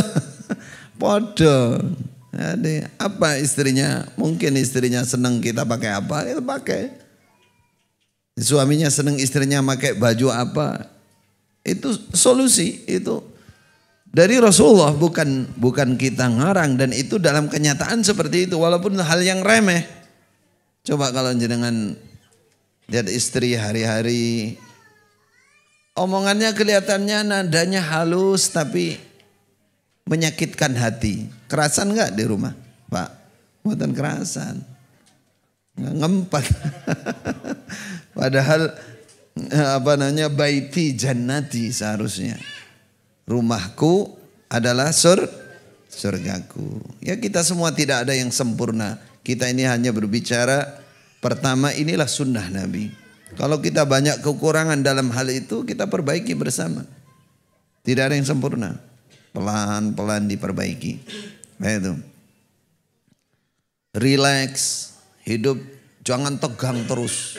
Podo. Jadi apa istrinya? Mungkin istrinya senang kita pakai apa, kita pakai. Suaminya senang istrinya pakai baju apa. Itu solusi, itu dari Rasulullah, bukan kita ngarang, dan itu dalam kenyataan seperti itu walaupun hal yang remeh. Coba kalau jenengan lihat istri hari-hari, omongannya kelihatannya nadanya halus tapi menyakitkan hati. Kerasan nggak di rumah, Pak? Buatan kerasan, ngempat. Padahal baiti jannati, seharusnya rumahku adalah surgaku. Ya, kita semua tidak ada yang sempurna. Kita ini hanya berbicara, pertama inilah sunnah Nabi. Kalau kita banyak kekurangan dalam hal itu, kita perbaiki bersama. Tidak ada yang sempurna. Pelan-pelan diperbaiki. Nah itu. Relax, hidup jangan tegang terus.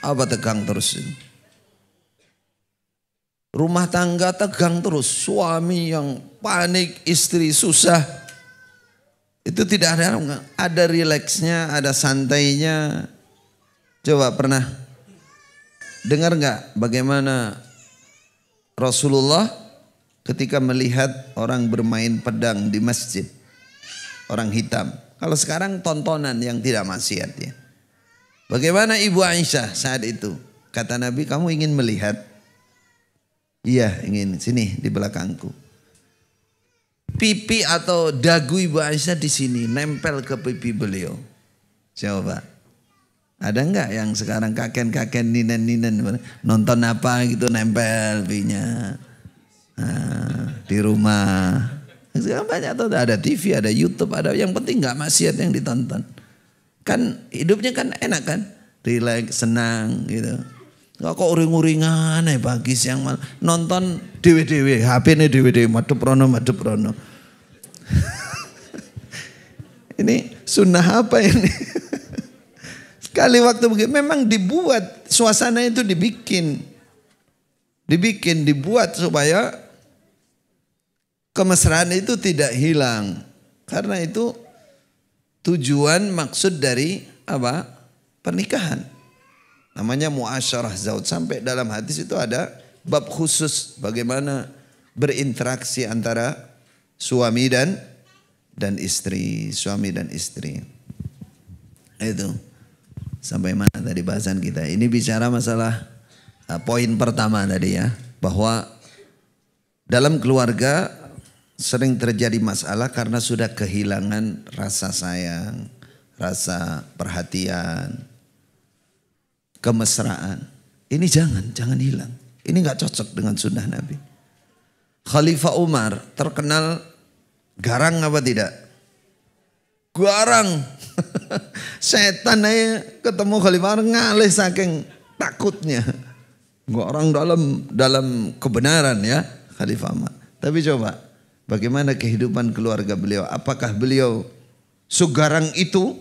Apa tegang terus ini? Rumah tangga tegang terus, suami yang panik, istri susah. Itu tidak ada relaxnya, ada santainya. Coba pernah dengar nggak bagaimana Rasulullah ketika melihat orang bermain pedang di masjid, orang hitam. Kalau sekarang tontonan yang tidak maksiat ya. Bagaimana Ibu Aisyah saat itu? Kata Nabi, kamu ingin melihat? Iya ingin, sini di belakangku. Pipi atau dagu Ibu Aisyah di sini, nempel ke pipi beliau. Coba. Ada enggak yang sekarang kakek-kakek, ninen-ninen nonton apa gitu nempel pipinya? Nah, di rumah. Sekarang banyak tuh, ada TV, ada YouTube, ada, yang penting nggak maksiat yang ditonton. Kan hidupnya kan enak kan, relax, senang gitu. Nggak kok uring-uringan pagi siang malam nonton dewe-dewe, HP ini dewe-dewe, madep rono. Ini sunnah apa ini? Sekali waktu begitu memang dibuat, suasana itu dibuat supaya kemesraan itu tidak hilang. Karena itu tujuan maksud dari apa? Pernikahan. Namanya muasyarah zaud. Sampai dalam hadis itu ada bab khusus bagaimana berinteraksi antara suami dan istri, suami dan istri. Itu. Sampai mana tadi bahasan kita? Ini bicara masalah poin pertama tadi ya, bahwa dalam keluarga sering terjadi masalah karena sudah kehilangan rasa sayang, rasa perhatian, kemesraan. Ini jangan hilang. Ini nggak cocok dengan sunnah Nabi. Khalifah Umar terkenal garang apa tidak? Garang. Setan aja ketemu Khalifah Umar ngalih saking takutnya. Garang dalam kebenaran ya Khalifah Umar. Tapi coba bagaimana kehidupan keluarga beliau? Apakah beliau segarang itu?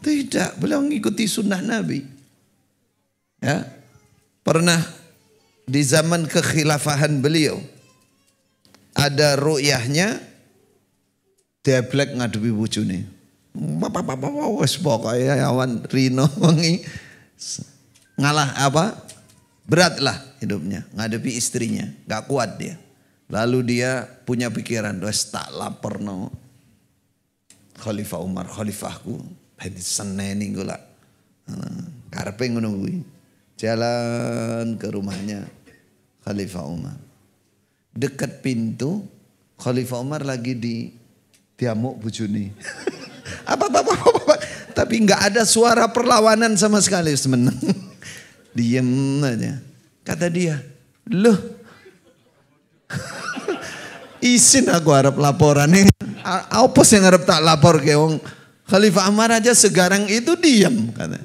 Tidak, beliau mengikuti sunnah Nabi. Ya, pernah di zaman kekhilafahan beliau ada ru'yahnya deblek ngadepi bojone. Wes pokoke awan rino wengi ngalah apa? Beratlah hidupnya ngadepi istrinya, enggak kuat dia. Lalu dia punya pikiran, wes tak laporno Khalifah Umar, khalifahku, ben seneni kula. Karepe ngono kuwi. Jalan ke rumahnya Khalifah Umar. Dekat pintu Khalifah Umar lagi diamuk bojone. Apa. Tapi nggak ada suara perlawanan sama sekali, meneng. Diem aja. Kata dia, loh, isin aku harap laporan nih. Apa sih yang harap tak lapor ke wong Khalifah Umar aja segarang itu diam kata.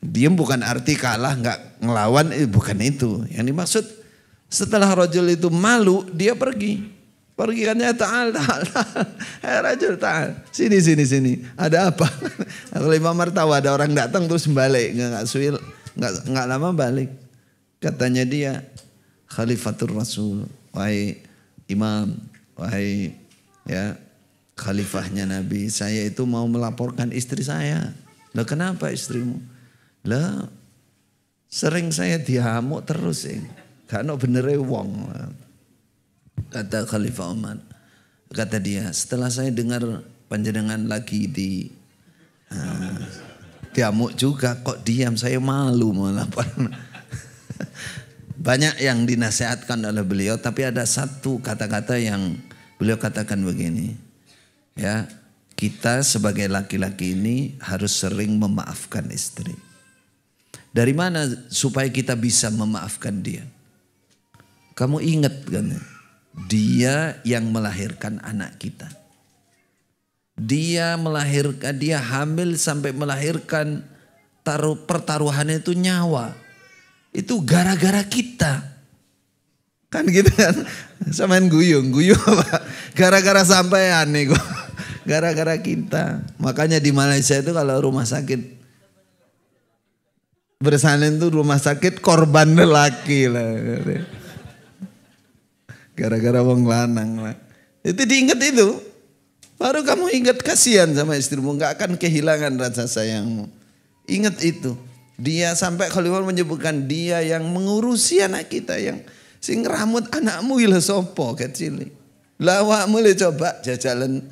Diam bukan arti kalah nggak ngelawan, bukan itu. Yang dimaksud setelah rajul itu malu dia pergi. Pergi katanya ta'al. Rajul ta'al. Sini. Ada apa? Khalifah Umar tahu ada orang datang terus balik. Nggak lama balik. Katanya dia Khalifatul Rasul. Wahai imam. Wahai ya khalifahnya Nabi. Saya itu mau melaporkan istri saya. Lah kenapa istrimu? Lah sering saya diamuk terus ya. Karena benernya wong. Kata Khalifah Umar. Kata dia setelah saya dengar panjenengan lagi diamuk juga kok diam, saya malu mau lapor. Banyak yang dinasihatkan oleh beliau, tapi ada satu kata-kata yang beliau katakan begini. Ya, kita sebagai laki-laki ini harus sering memaafkan istri. Dari mana supaya kita bisa memaafkan dia? Kamu ingat kan? Dia yang melahirkan anak kita. Dia hamil sampai melahirkan, pertaruhannya itu nyawa. Itu gara-gara kita. Kan gitu kan. Samain guyung apa? Gara-gara sampean nih kok. Gara-gara kita. Makanya di Malaysia itu kalau rumah sakit bersalin itu rumah sakit korban lelaki lah. Gara-gara wong lanang lah. Itu diingat itu. Baru kamu ingat kasihan sama istrimu. Gak akan kehilangan rasa sayangmu. Ingat itu. Dia sampai Khalifah menyebutkan dia yang mengurusi anak kita. Yang sing rambut anakmu ila sopo kecil. Lawakmu le coba jajalan.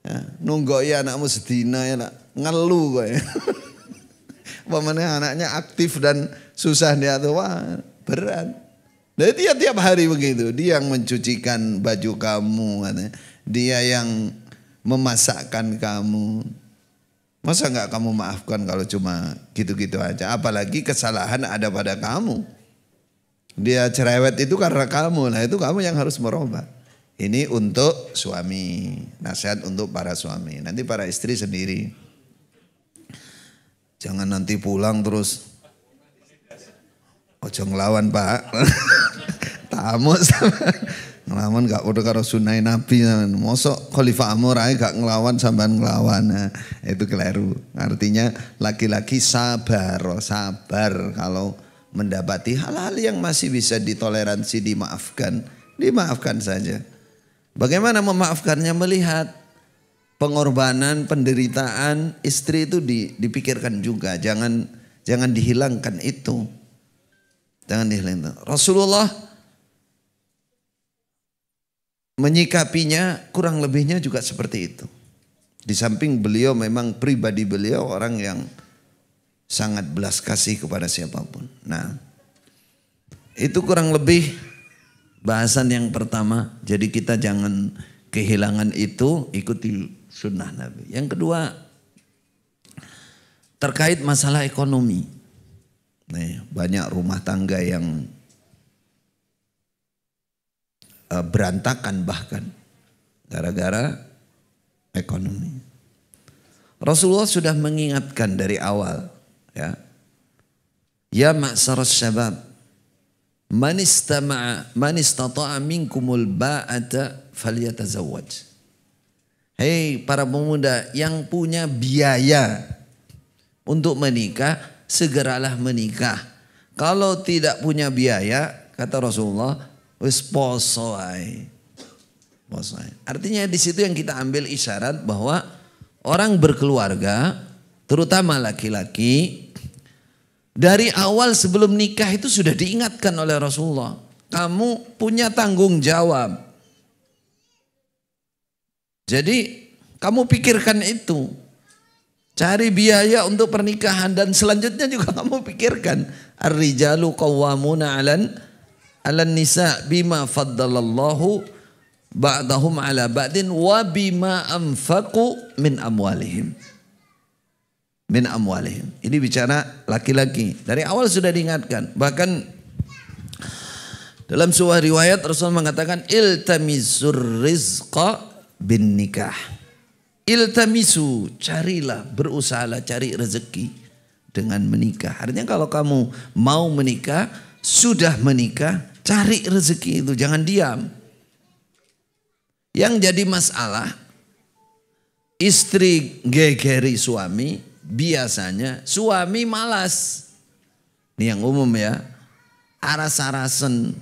Ya, nunggoi anakmu sedina ya ngeluh kok ya. Pemane anaknya aktif dan susah dia tuh wah berat. Jadi dia tiap hari begitu. Dia yang mencucikan baju kamu katanya. Dia yang memasakkan kamu. Masa enggak kamu maafkan kalau cuma gitu-gitu aja. Apalagi kesalahan ada pada kamu. Dia cerewet itu karena kamu. Nah itu kamu yang harus merubah. Ini untuk suami. Nasihat untuk para suami. Nanti para istri sendiri. Jangan nanti pulang terus ojo ngelawan Pak. Tamu ngelawan gak udah karo sunai Nabi. Mosok Khalifah Umar aja gak ngelawan sampean ngelawan. Nah, itu keliru. Artinya laki-laki sabar kalau mendapati hal-hal yang masih bisa ditoleransi dimaafkan saja. Bagaimana memaafkannya? Melihat pengorbanan, penderitaan istri itu dipikirkan juga. Jangan dihilangkan itu. Jangan dihilangkan. Rasulullah menyikapinya kurang lebihnya juga seperti itu. Di samping beliau memang pribadi beliau orang yang sangat belas kasih kepada siapapun. Nah, itu kurang lebih bahasan yang pertama. Jadi kita jangan kehilangan itu, ikuti sunnah Nabi. Yang kedua, terkait masalah ekonomi. Nih, banyak rumah tangga yang berantakan bahkan gara-gara ekonomi. Rasulullah sudah mengingatkan dari awal, ya. Ya ma'syaras syabab, man istata'a minkumul ba'ata falyatazawwaj. Hei para pemuda yang punya biaya untuk menikah, segeralah menikah. Kalau tidak punya biaya, kata Rasulullah, wis poso ae. Poso ae. Artinya di situ yang kita ambil isyarat bahwa orang berkeluarga, terutama laki-laki, dari awal sebelum nikah itu sudah diingatkan oleh Rasulullah. Kamu punya tanggung jawab. Jadi kamu pikirkan itu. Cari biaya untuk pernikahan dan selanjutnya juga kamu pikirkan. Ar-rijalu qawwamuna 'alan nisa bima faddalallahu ba'dahum 'ala ba'din wa bima anfaqu min amwalihim. Min amwalihim. Ini bicara laki-laki. Dari awal sudah diingatkan. Bahkan dalam sebuah riwayat Rasul mengatakan iltamisur rizqa bin nikah. Iltamisu, carilah, berusahalah cari rezeki dengan menikah. Artinya kalau kamu mau menikah, sudah menikah, cari rezeki itu, jangan diam. Yang jadi masalah, istri gegeri suami, biasanya suami malas. Ini yang umum ya. Aras-arasen.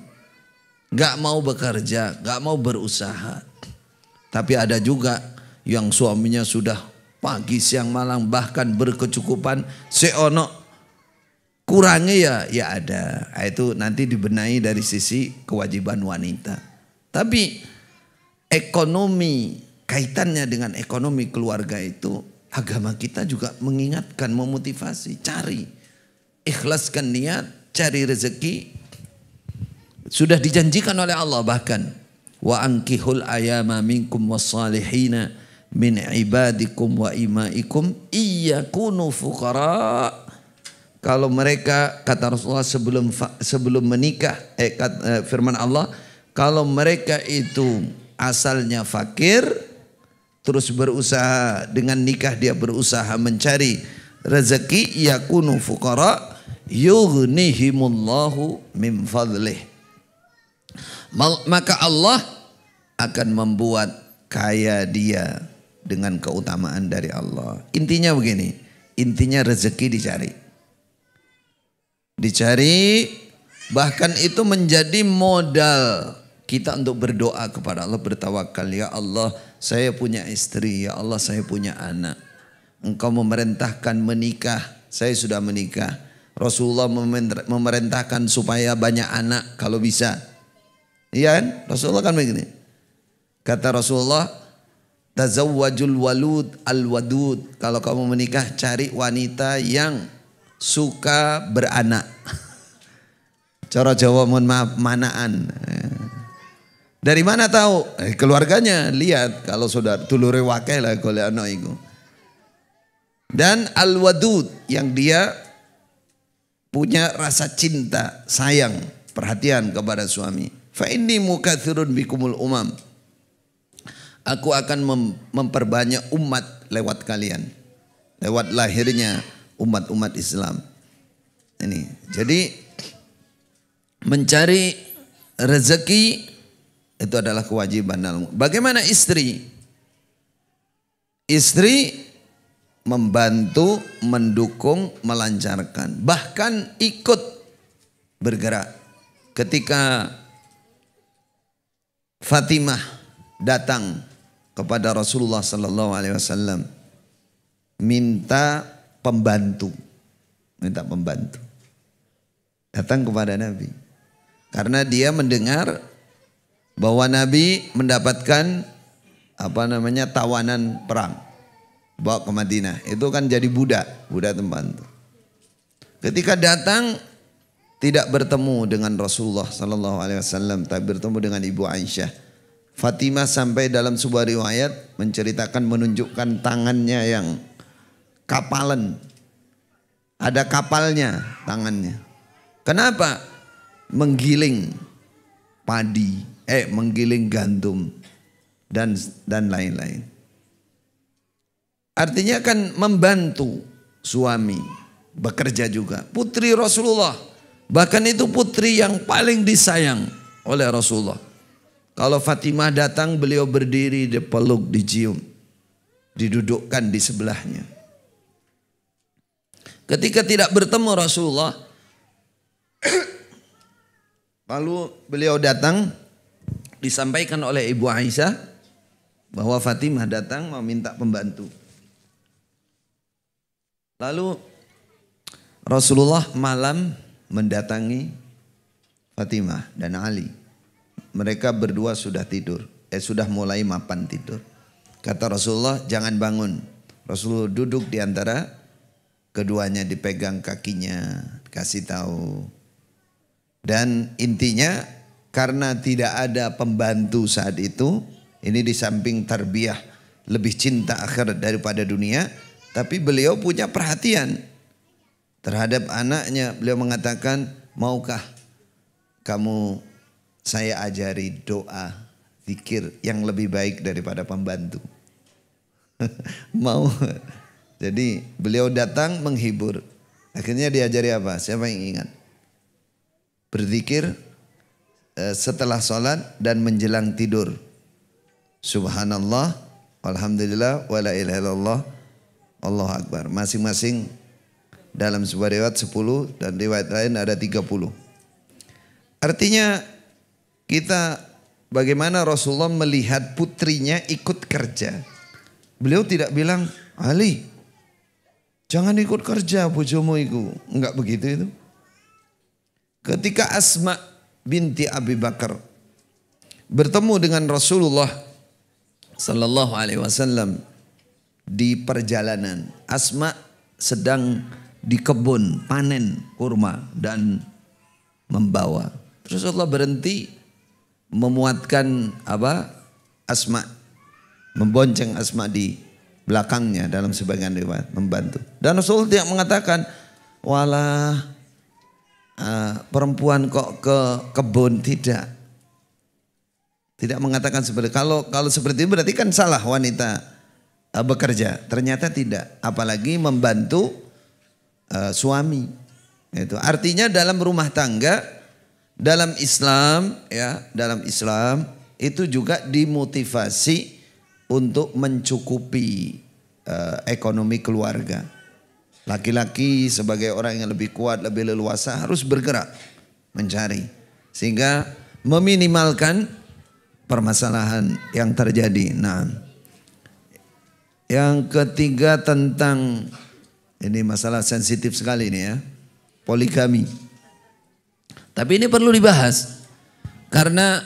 Gak mau bekerja. Gak mau berusaha. Tapi ada juga yang suaminya sudah pagi siang malam. Bahkan berkecukupan. Seono kurangnya ya ada. Itu nanti dibenahi dari sisi kewajiban wanita. Tapi ekonomi, kaitannya dengan ekonomi keluarga itu, agama kita juga mengingatkan, memotivasi, cari, ikhlaskan niat, cari rezeki. Sudah dijanjikan oleh Allah bahkan, wa ankihul ayama minkum wassalihina min ibadikum wa imaikum iyakunu fuqara. Kalau mereka, kata Rasulullah sebelum menikah, firman Allah, kalau mereka itu asalnya fakir, terus berusaha dengan nikah dia berusaha mencari rezeki, yakunu fuqara yughnihimullahu min fadlih. Maka Allah akan membuat kaya dia dengan keutamaan dari Allah. Intinya begini, intinya rezeki dicari. Dicari, bahkan itu menjadi modal kita untuk berdoa kepada Allah, bertawakal. Ya Allah, saya punya istri. Ya Allah, saya punya anak. Engkau memerintahkan menikah. Saya sudah menikah. Rasulullah memerintahkan supaya banyak anak kalau bisa. Iya kan? Rasulullah kan begini. Kata Rasulullah, tazawwajul walud al-wadud. Kalau kamu menikah, cari wanita yang suka beranak. Cara Jawa mohon maaf, manaan. Dari mana tahu? Keluarganya lihat, kalau saudara tulure wakil lah golek ana iku. Dan al-wadud, yang dia punya rasa cinta, sayang, perhatian kepada suami. Fa inni mukatsirun bikumul umam. Aku akan memperbanyak umat lewat kalian. Lewat lahirnya umat-umat Islam. Ini. Jadi mencari rezeki itu adalah kewajiban. Bagaimana istri? Istri membantu, mendukung, melancarkan. Bahkan ikut bergerak. Ketika Fatimah datang kepada Rasulullah sallallahu alaihi wasallam minta pembantu. Minta pembantu. Datang kepada Nabi. Karena dia mendengar bahwa Nabi mendapatkan tawanan perang, bawa ke Madinah. Itu kan jadi budak pembantu. Ketika datang tidak bertemu dengan Rasulullah sallallahu alaihi wasallam, tapi bertemu dengan Ibu Aisyah. Fatimah sampai dalam sebuah riwayat menceritakan menunjukkan tangannya yang kapalan. Ada kapalnya tangannya. Kenapa? Menggiling padi, menggiling gandum dan lain-lain. Artinya kan membantu suami bekerja juga. Putri Rasulullah, bahkan itu putri yang paling disayang oleh Rasulullah. Kalau Fatimah datang, beliau berdiri, dipeluk, dicium, didudukkan di sebelahnya. Ketika tidak bertemu Rasulullah, lalu beliau datang, disampaikan oleh Ibu Aisyah bahwa Fatimah datang meminta pembantu. Lalu Rasulullah malam mendatangi Fatimah dan Ali. Mereka berdua sudah tidur, sudah mulai mapan tidur. Kata Rasulullah, jangan bangun. Rasulullah duduk di antara keduanya, dipegang kakinya, kasih tahu. Dan intinya karena tidak ada pembantu saat itu, ini di samping tarbiyah lebih cinta akhirat daripada dunia, tapi beliau punya perhatian terhadap anaknya. Beliau mengatakan, maukah kamu saya ajari doa, zikir yang lebih baik daripada pembantu? Mau. Jadi beliau datang menghibur. Akhirnya diajari apa? Siapa yang ingat? Berzikir setelah sholat dan menjelang tidur. Subhanallah, alhamdulillah, wa la ilaha illallah, Allahu Akbar. Masing-masing dalam sebuah riwayat 10 dan riwayat lain ada 30. Artinya kita bagaimana Rasulullah melihat putrinya ikut kerja. Beliau tidak bilang, Ali jangan ikut kerja bojomu itu. Enggak begitu itu. Ketika Asma binti Abi Bakar bertemu dengan Rasulullah sallallahu alaihi wasallam di perjalanan. Asma sedang di kebun panen kurma dan membawa. Terus Rasulullah berhenti memuatkan Asma, membonceng Asma di belakangnya dalam sebagian riwayat, membantu. Dan Rasul tidak mengatakan, walah perempuan kok ke kebun, tidak. Tidak mengatakan seperti kalau seperti itu berarti kan salah wanita bekerja. Ternyata tidak, apalagi membantu suami. Itu artinya dalam rumah tangga, dalam Islam itu juga dimotivasi untuk mencukupi ekonomi keluarga. Laki-laki sebagai orang yang lebih kuat, lebih leluasa harus bergerak mencari sehingga meminimalkan permasalahan yang terjadi. Nah, yang ketiga tentang ini masalah sensitif sekali ini ya, poligami. Tapi ini perlu dibahas karena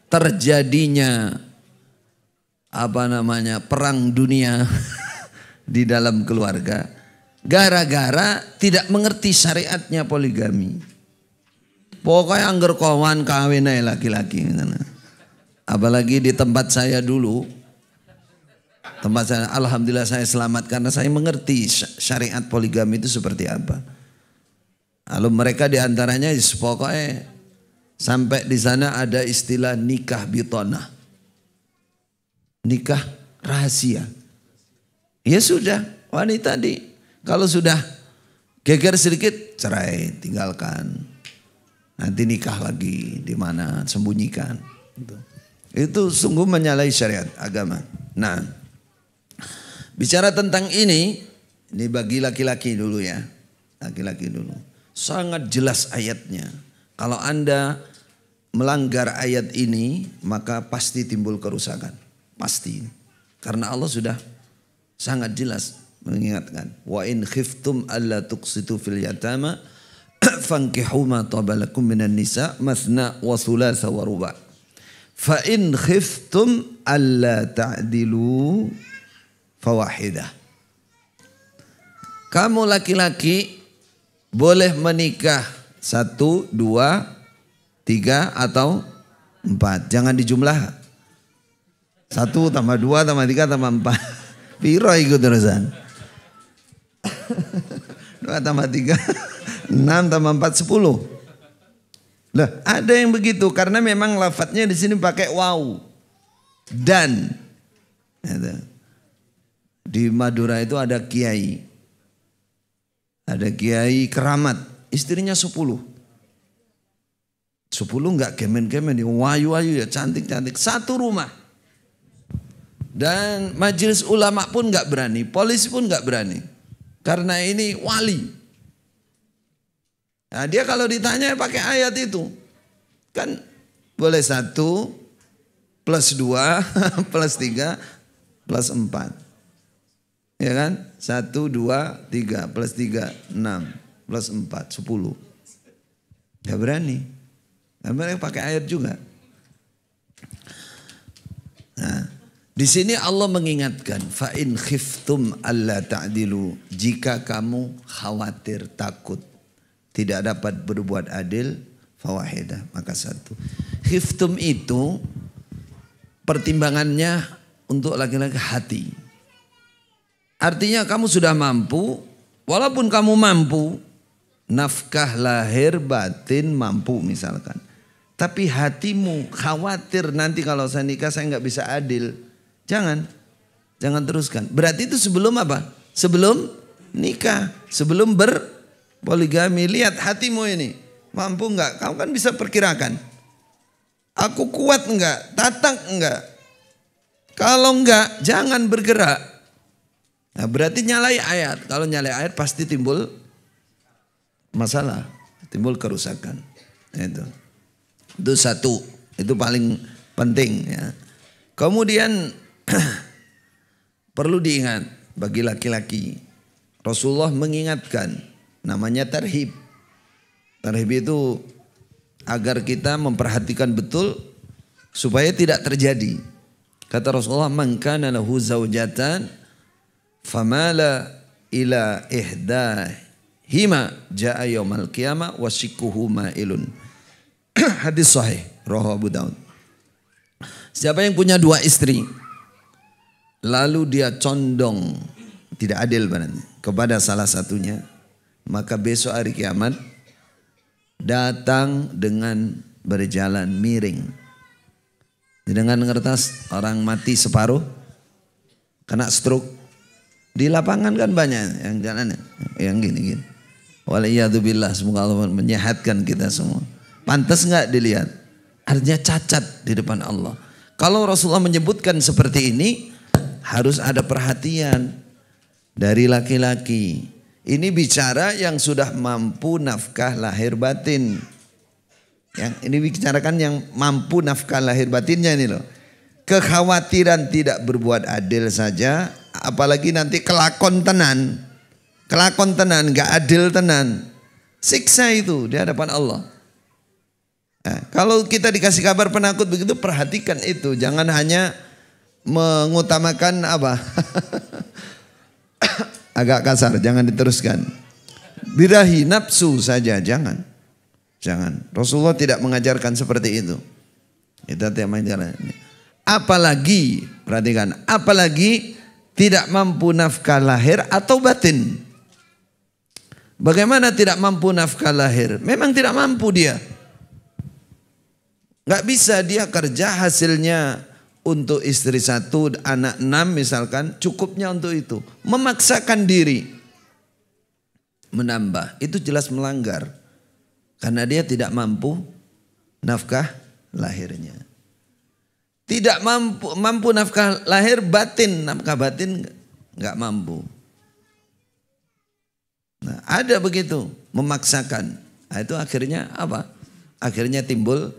terjadinya perang dunia di dalam keluarga gara-gara tidak mengerti syariatnya poligami. Pokoknya angger kawan kawin aja laki-laki. Apalagi di tempat saya dulu, alhamdulillah saya selamat karena saya mengerti syariat poligami itu seperti apa. Lalu mereka diantaranya pokoknya sampai di sana ada istilah nikah bitonah, nikah rahasia. Ya sudah, wanita kalau sudah geger sedikit cerai, tinggalkan. Nanti nikah lagi di mana, sembunyikan. Itu sungguh menyalahi syariat agama. Nah, bicara tentang ini bagi laki-laki dulu ya, laki-laki dulu. Sangat jelas ayatnya. Kalau Anda melanggar ayat ini, maka pasti timbul kerusakan. Pasti. Karena Allah sudah sangat jelas mengingatkan. Wa in khiftum alla tuqsitu fil yatama fankihu ma tabalakum minan nisa mathna wa thulatha wa ruba'. Fa in khiftum alla ta'dilu fawahidah. Kamu laki-laki boleh menikah 1, 2, 3 atau 4. Jangan dijumlah. 1 tambah 2 tambah 3 tambah 4. Piro ikut terusan. 2 tambah 3, 6 tambah 4, 10. Lah, ada yang begitu karena memang lafadznya di sini pakai waw. Dan di Madura itu ada kiai. Ada kiai keramat, istrinya 10. 10 enggak kemen-kemen, wayu-wayu ya, cantik-cantik. Satu rumah. Dan majelis ulama pun enggak berani, polisi pun enggak berani. Karena ini wali. Nah, dia kalau ditanya pakai ayat itu. Kan boleh 1 plus 2 plus 3 plus 4. Ya kan? 1, 2, 3 plus 3, 6 plus 4, 10. Gak berani. Gak berani pakai ayat juga. Nah, di sini Allah mengingatkan, fa in khiftum alla ta'dilu, jika kamu khawatir takut tidak dapat berbuat adil, fawahidah, maka 1. Khiftum itu pertimbangannya untuk laki-laki hati. Artinya kamu sudah mampu, walaupun kamu mampu, nafkah lahir batin mampu misalkan. Tapi hatimu khawatir nanti kalau saya nikah saya nggak bisa adil. Jangan teruskan. Berarti itu sebelum apa? Sebelum nikah, sebelum berpoligami. Lihat hatimu ini, mampu nggak? Kamu kan bisa perkirakan. Aku kuat enggak? Tatak enggak? Kalau enggak, jangan bergerak. Nah, berarti nyalai ayat. Kalau nyalai ayat pasti timbul masalah, timbul kerusakan. Itu 1, itu paling penting ya. Kemudian perlu diingat bagi laki-laki, Rasulullah mengingatkan namanya tarhib. Tarhib itu agar kita memperhatikan betul supaya tidak terjadi. Kata Rasulullah, man kana lahu zaujatan famala ila ihdahima jaa yaumal qiyamah wasyikuhu mailun. Hadis sahih rawahu Abu Daud. Siapa yang punya 2 istri lalu dia condong tidak adil kepada salah satunya, maka besok hari kiamat datang dengan berjalan miring. Dengan kertas orang mati separuh kena stroke. Di lapangan kan banyak yang jalan yang gini-gini. Waliyadzubillah, semoga Allah menyehatkan kita semua. Pantas nggak dilihat? Artinya cacat di depan Allah. Kalau Rasulullah menyebutkan seperti ini, harus ada perhatian dari laki-laki. Ini bicara yang sudah mampu nafkah lahir batin. Yang ini bicarakan yang mampu nafkah lahir batinnya ini loh. Kekhawatiran tidak berbuat adil saja, apalagi nanti kelakon tenan gak adil tenan, siksa itu di hadapan Allah. Nah, kalau kita dikasih kabar penakut begitu, perhatikan itu, jangan hanya mengutamakan apa agak kasar, jangan diteruskan birahi nafsu saja, jangan. Rasulullah tidak mengajarkan seperti itu. Kita tidak mengajarkan. Apalagi, perhatikan, apalagi tidak mampu nafkah lahir atau batin. Bagaimana tidak mampu nafkah lahir? Memang tidak mampu dia. Gak bisa dia kerja hasilnya untuk istri 1, anak 6 misalkan, cukupnya untuk itu. Memaksakan diri menambah, itu jelas melanggar. Karena dia tidak mampu nafkah lahirnya. Tidak mampu nafkah lahir batin, nafkah batin nggak mampu. Nah, ada begitu memaksakan. Nah, itu akhirnya apa? Akhirnya timbul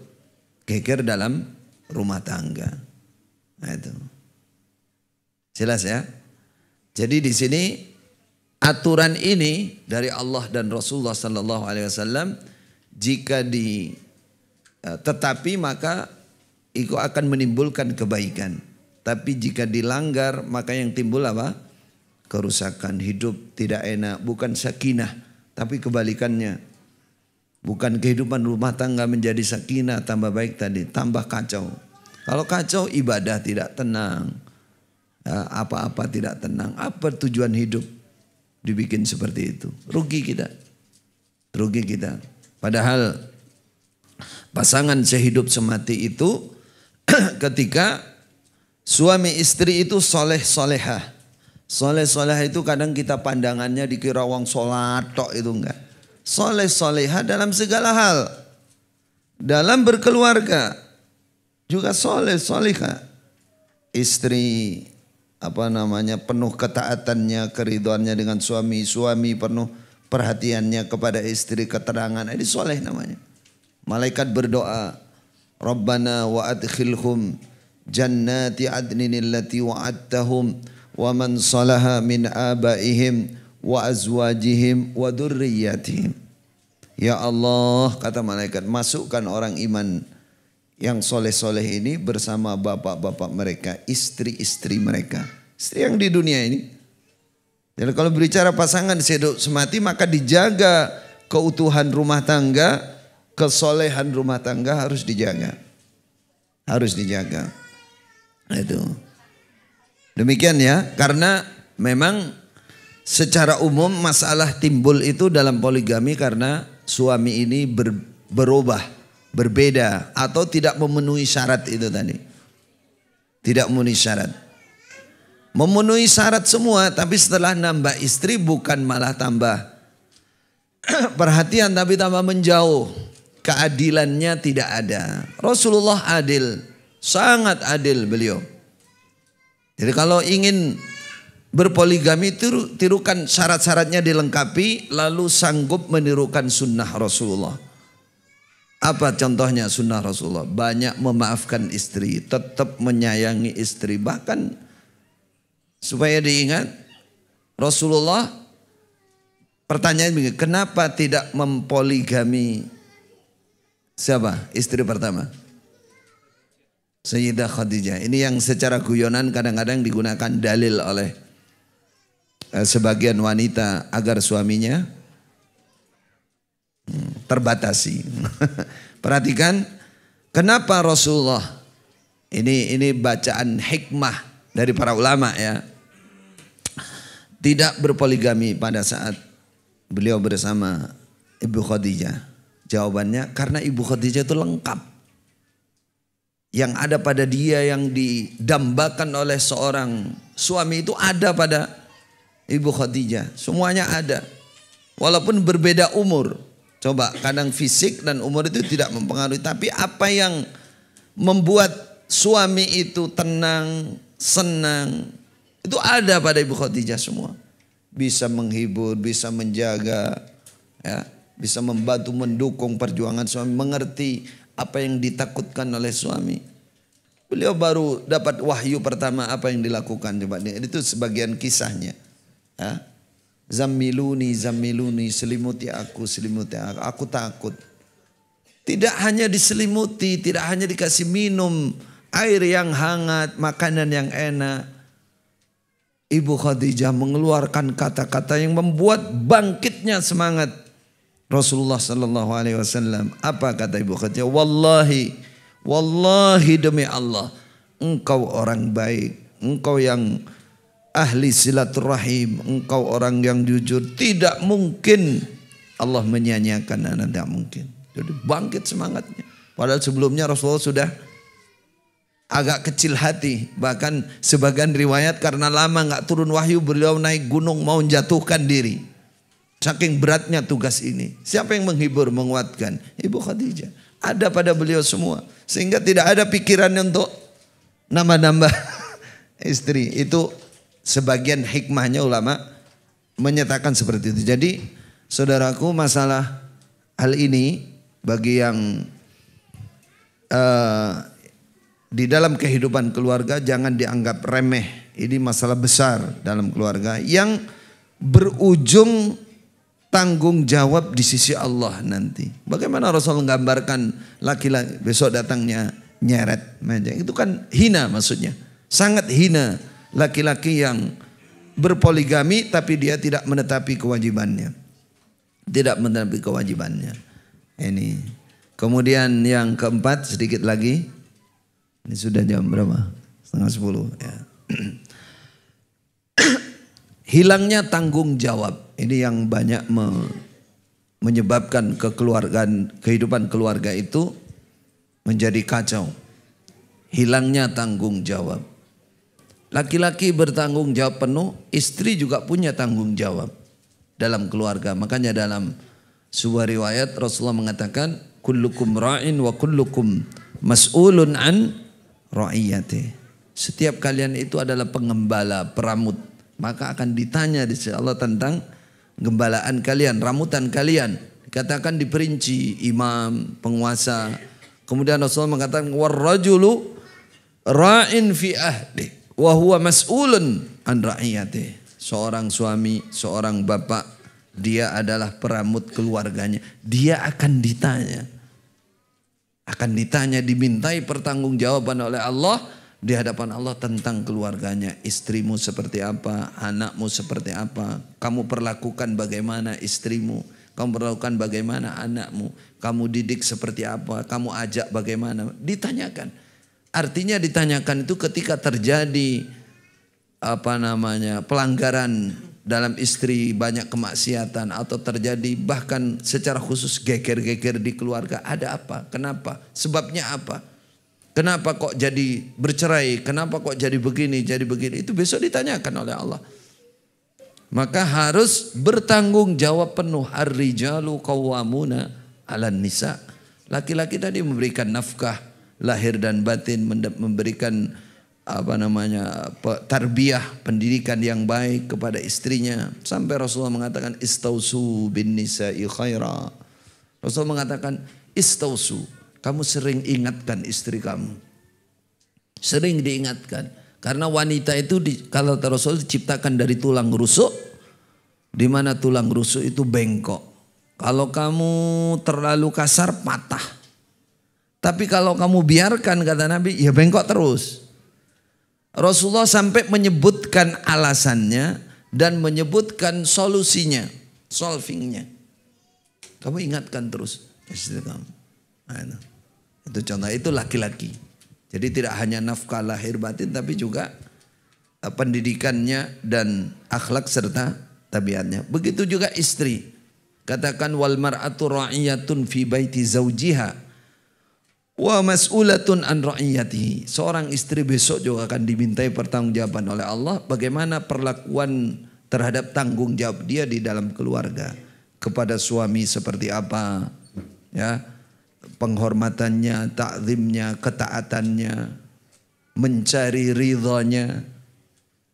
geger dalam rumah tangga. Nah, itu jelas ya. Jadi di sini aturan ini dari Allah dan Rasulullah Sallallahu Alaihi Wasallam, jika tetapi maka itu akan menimbulkan kebaikan. Tapi jika dilanggar maka yang timbul apa? Kerusakan, hidup tidak enak, bukan sakinah, tapi kebalikannya. Bukan kehidupan rumah tangga menjadi sakinah tambah baik tadi, tambah kacau. Kalau kacau ibadah tidak tenang, apa-apa tidak tenang. Apa tujuan hidup dibikin seperti itu? Rugi kita, rugi kita. Padahal pasangan sehidup semati itu ketika suami istri itu soleh solehah. Soleh solehah itu kadang kita pandangannya dikira wong sholat tok, itu enggak. Soleh solehah dalam segala hal. Dalam berkeluarga juga soleh solehah. Istri penuh ketaatannya, keriduannya dengan suami. Suami penuh perhatiannya kepada istri, keterangan. Ini soleh namanya. Malaikat berdoa, Rabbana wa adkhilhum jannati adnin allati wa'adtahum wa man salaha min abaihim wa azwajihim wa dzurriyyatihim. Ya Allah, kata malaikat, masukkan orang iman yang soleh-soleh ini bersama bapak-bapak mereka, istri-istri mereka. Istri yang di dunia ini. Jadi kalau berbicara pasangan sehidup semati, maka dijaga keutuhan rumah tangga, kesolehan rumah tangga harus dijaga. Harus dijaga. Itu. Demikian ya, karena memang secara umum masalah timbul itu dalam poligami karena suami ini berubah, berbeda atau tidak memenuhi syarat itu tadi. Tidak memenuhi syarat. Memenuhi syarat semua tapi setelah nambah istri bukan malah tambah perhatian tapi tambah menjauh. Keadilannya tidak ada. Rasulullah adil, sangat adil beliau. Jadi kalau ingin berpoligami tirukan syarat-syaratnya dilengkapi lalu sanggup menirukan sunnah Rasulullah. Apa contohnya sunnah Rasulullah? Banyak memaafkan istri, tetap menyayangi istri. Bahkan supaya diingat Rasulullah, pertanyaan begini, kenapa tidak mempoligami siapa? Istri pertama. Sayyidah Khadijah. Ini yang secara guyonan kadang-kadang digunakan dalil oleh sebagian wanita agar suaminya terbatasi. Perhatikan kenapa Rasulullah, ini bacaan hikmah dari para ulama ya, tidak berpoligami pada saat beliau bersama Ibu Khadijah. Jawabannya karena Ibu Khadijah itu lengkap. Yang ada pada dia yang didambakan oleh seorang suami itu ada pada Ibu Khadijah. Semuanya ada. Walaupun berbeda umur. Coba kadang fisik dan umur itu tidak mempengaruhi. Tapi apa yang membuat suami itu tenang, senang. Itu ada pada Ibu Khadijah semua. Bisa menghibur, bisa menjaga. Ya, bisa membantu mendukung perjuangan suami. Mengerti apa yang ditakutkan oleh suami. Beliau baru dapat wahyu pertama apa yang dilakukan. Coba itu sebagian kisahnya. Ya. Zammiluni, zammiluni, selimuti aku, aku takut. Tidak hanya diselimuti, tidak hanya dikasih minum air yang hangat, makanan yang enak. Ibu Khadijah mengeluarkan kata-kata yang membuat bangkitnya semangat Rasulullah sallallahu alaihi wasallam. Apa kata Ibu Khadijah? Wallahi, wallahi demi Allah, engkau orang baik, engkau yang ahli silaturahim, engkau orang yang jujur. Tidak mungkin Allah menyanyiakan Anda, tidak mungkin. Jadi bangkit semangatnya. Padahal sebelumnya Rasulullah sudah agak kecil hati. Bahkan sebagian riwayat karena lama nggak turun wahyu, beliau naik gunung mau menjatuhkan diri. Saking beratnya tugas ini. Siapa yang menghibur, menguatkan? Ibu Khadijah. Ada pada beliau semua. Sehingga tidak ada pikirannya untuk nambah-nambah istri. Itu sebagian hikmahnya ulama menyatakan seperti itu. Jadi saudaraku, masalah hal ini bagi yang di dalam kehidupan keluarga jangan dianggap remeh. Ini masalah besar dalam keluarga yang berujung tanggung jawab di sisi Allah nanti. Bagaimana Rasul menggambarkan laki-laki besok datangnya nyeret meja. Itu kan hina maksudnya. Sangat hina laki-laki yang berpoligami tapi dia tidak menetapi kewajibannya. Tidak menetapi kewajibannya. Ini. Kemudian yang keempat sedikit lagi. Ini sudah jam berapa? 9:30 ya. Hilangnya tanggung jawab. Ini yang banyak menyebabkan kehidupan keluarga itu menjadi kacau. Hilangnya tanggung jawab. Laki-laki bertanggung jawab penuh, istri juga punya tanggung jawab dalam keluarga. Makanya dalam sebuah riwayat Rasulullah mengatakan, kullukum ra'in wa kullukum mas'ulun an ra'iyati. Setiap kalian itu adalah pengembala, peramut. Maka akan ditanya di sisi Allah tentang gembalaan kalian, ramutan kalian. Dikatakan diperinci imam, penguasa. Kemudian Rasulullah mengatakan warrajulu ra'in fi ahli wa huwa mas'ulun an ra'iyati. Seorang suami, seorang bapak, dia adalah peramut keluarganya. Dia akan ditanya. Akan ditanya, dimintai pertanggungjawaban oleh Allah di hadapan Allah tentang keluarganya. Istrimu seperti apa, anakmu seperti apa, kamu perlakukan bagaimana istrimu, kamu perlakukan bagaimana anakmu, kamu didik seperti apa, kamu ajak bagaimana, ditanyakan. Artinya ditanyakan itu ketika terjadi pelanggaran dalam istri, banyak kemaksiatan atau terjadi bahkan secara khusus geger-geger di keluarga. Ada apa? Kenapa? Sebabnya apa? Kenapa kok jadi bercerai? Kenapa kok jadi begini, jadi begini? Itu besok ditanyakan oleh Allah. Maka harus bertanggung jawab penuh. Ar-rijalu qawwamuna 'alan nisa. Laki-laki tadi memberikan nafkah lahir dan batin, memberikan tarbiyah, pendidikan yang baik kepada istrinya. Sampai Rasulullah mengatakan istausu bin nisa'i khaira. Rasulullah mengatakan istausu, kamu sering ingatkan istri kamu. Sering diingatkan. Karena wanita itu kalau Rasul diciptakan dari tulang rusuk, di mana tulang rusuk itu bengkok. Kalau kamu terlalu kasar patah. Tapi kalau kamu biarkan, kata Nabi, ya bengkok terus. Rasulullah sampai menyebutkan alasannya dan menyebutkan solusinya, solvingnya. Kamu ingatkan terus istri kamu. Nah, itu contoh, itu laki-laki. Jadi tidak hanya nafkah lahir batin tapi juga pendidikannya dan akhlak serta tabiatnya. Begitu juga istri. Katakan wal mar'atu ra'iyatun fi baiti zawjiha wa mas'ulatun an ra'iyatihi. Seorang istri besok juga akan dimintai pertanggungjawaban oleh Allah bagaimana perlakuan terhadap tanggung jawab dia di dalam keluarga. Kepada suami seperti apa, ya, penghormatannya, ta'zimnya, ketaatannya, mencari ridhonya.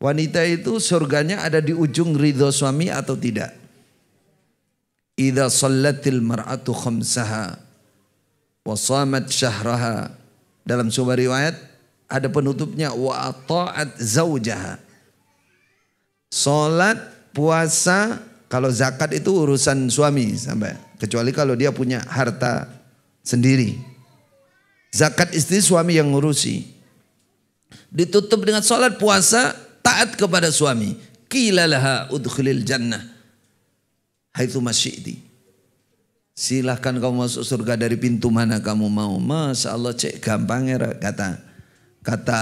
Wanita itu surganya ada di ujung ridho suami atau tidak. Idza shallatil mar'atu khamsaha wa shamat syahraha. Dalam sebuah riwayat ada penutupnya wa ata'at zaujaha. Salat, puasa, kalau zakat itu urusan suami sampai, kecuali kalau dia punya harta sendiri. Zakat istri suami yang ngurusi. Ditutup dengan salat, puasa, taat kepada suami. Qila laha udkhilil jannah haitsu masyi'ti. Silahkan kamu masuk surga dari pintu mana kamu mau. Masya Allah, cek gampang ya, kata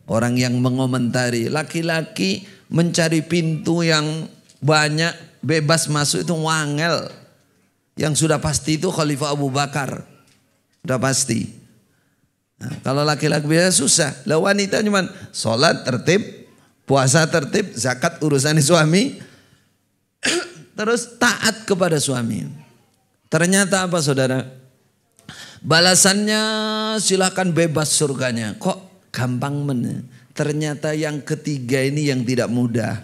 orang yang mengomentari. Laki-laki mencari pintu yang banyak bebas masuk itu wangel. Yang sudah pasti itu Khalifah Abu Bakar. Sudah pasti. Nah, kalau laki-laki biasa susah. Lah wanita cuman sholat tertib, puasa tertib, zakat urusan suami, terus taat kepada suami. Ternyata apa saudara? Balasannya silahkan bebas surganya. Kok gampang men? Ternyata yang ketiga ini yang tidak mudah.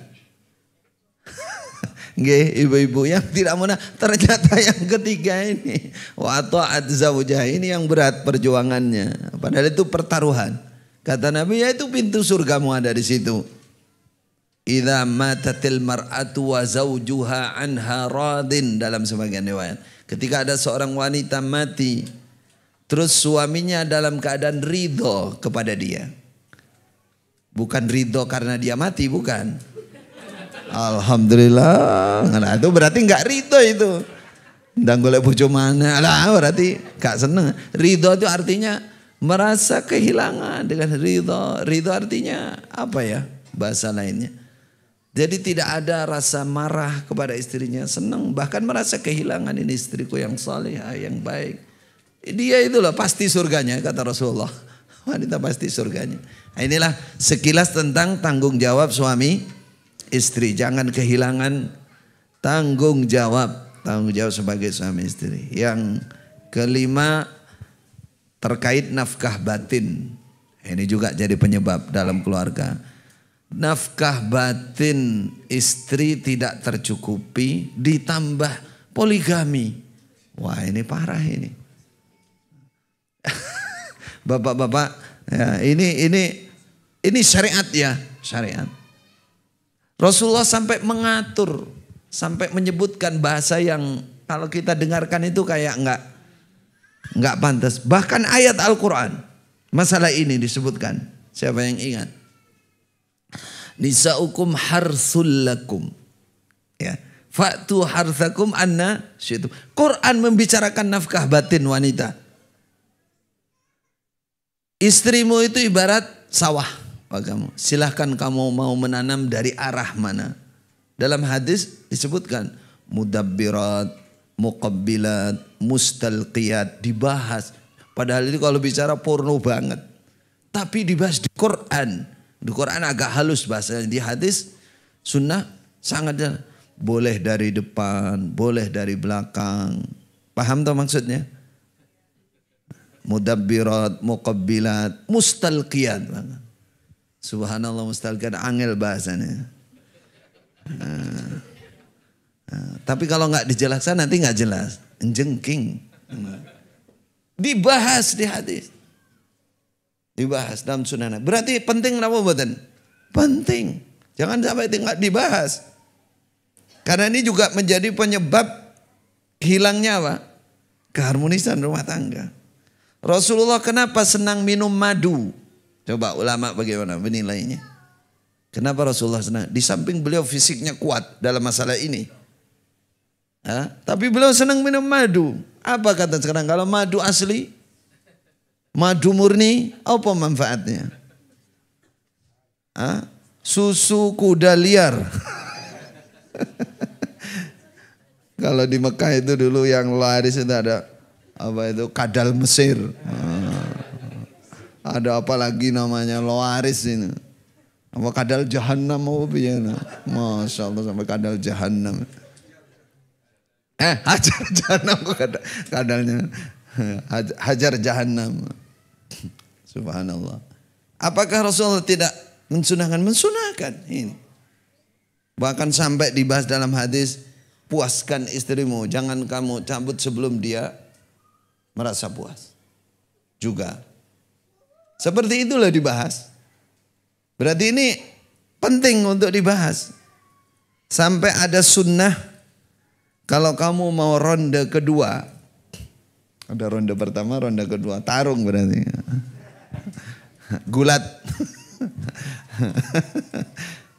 Nggih, ibu-ibu yang tidak mudah. Ternyata yang ketiga ini wa ta'at zaujah ini yang berat perjuangannya. Padahal itu pertaruhan. Kata Nabi, ya itu pintu surgamu ada di situ. Idza matatil mar'atu wa zaujuha anha radin, dalam sebagian riwayat. Ketika ada seorang wanita mati, terus suaminya dalam keadaan ridho kepada dia. Bukan ridho karena dia mati, bukan. Alhamdulillah. Nah, itu berarti enggak ridho itu. ndang golek bojo mana lah, berarti gak seneng. Ridho itu artinya merasa kehilangan dengan ridho. Ridho artinya apa ya bahasa lainnya? Jadi tidak ada rasa marah kepada istrinya, senang, bahkan merasa kehilangan, ini istriku yang salihah, yang baik. Dia itulah pasti surganya kata Rasulullah. Wanita pasti surganya. Nah, inilah sekilas tentang tanggung jawab suami istri. Jangan kehilangan tanggung jawab sebagai suami istri. Yang kelima terkait nafkah batin. Ini juga jadi penyebab dalam keluarga. Nafkah batin istri tidak tercukupi, ditambah poligami. Wah, ini parah ini. Bapak-bapak, ya, ini syariat ya, syariat. Rasulullah sampai mengatur, sampai menyebutkan bahasa yang kalau kita dengarkan itu kayak enggak pantas. Bahkan ayat Al-Quran masalah ini disebutkan. Siapa yang ingat? Nisa'ukum harsul lakum. Ya. Fa'tu harthakum anna syi'tum. Quran membicarakan nafkah batin wanita. Istrimu itu ibarat sawah. Kamu. Silahkan kamu mau menanam dari arah mana. Dalam hadis disebutkan mudabbirat, muqabbilat, mustalqiyat, dibahas. Padahal ini kalau bicara porno banget. Tapi dibahas di Quran. Di Quran agak halus bahasanya, di hadis sunnah sangat boleh dari depan, boleh dari belakang. Paham tuh maksudnya? Mudabbirat, muqabbilat, mustalqiyat. Subhanallah, mustalqiyat angel bahasanya. Tapi kalau nggak dijelaskan nanti nggak jelas, jengking. Dibahas di hadis. Dibahas dalam sunnah. Berarti penting apa buatan? Penting. Jangan sampai tidak dibahas. Karena ini juga menjadi penyebab hilangnya apa? Keharmonisan rumah tangga. Rasulullah kenapa senang minum madu? Coba ulama bagaimana menilainya? Kenapa Rasulullah senang? Di samping beliau fisiknya kuat dalam masalah ini. Tapi beliau senang minum madu. Apa kata sekarang? Kalau madu asli, madu murni, apa manfaatnya? Susu kuda liar. Kalau di Mekah itu dulu yang laris itu ada apa itu kadal Mesir. Ada apa lagi namanya laris ini. Apa kadal Jahannam apa biasa. Masya Allah sampai kadal Jahannam. Hajar Jahannam kadalnya. Hajar Jahannam. Subhanallah. Apakah Rasulullah tidak mensunahkan? Mensunahkan ini. Bahkan sampai dibahas dalam hadis, puaskan istrimu, jangan kamu cabut sebelum dia merasa puas. Juga. Seperti itulah dibahas. Berarti ini penting untuk dibahas. Sampai ada sunnah, kalau kamu mau ronde kedua, ada ronde pertama, ronde kedua, tarung berarti. Gulat.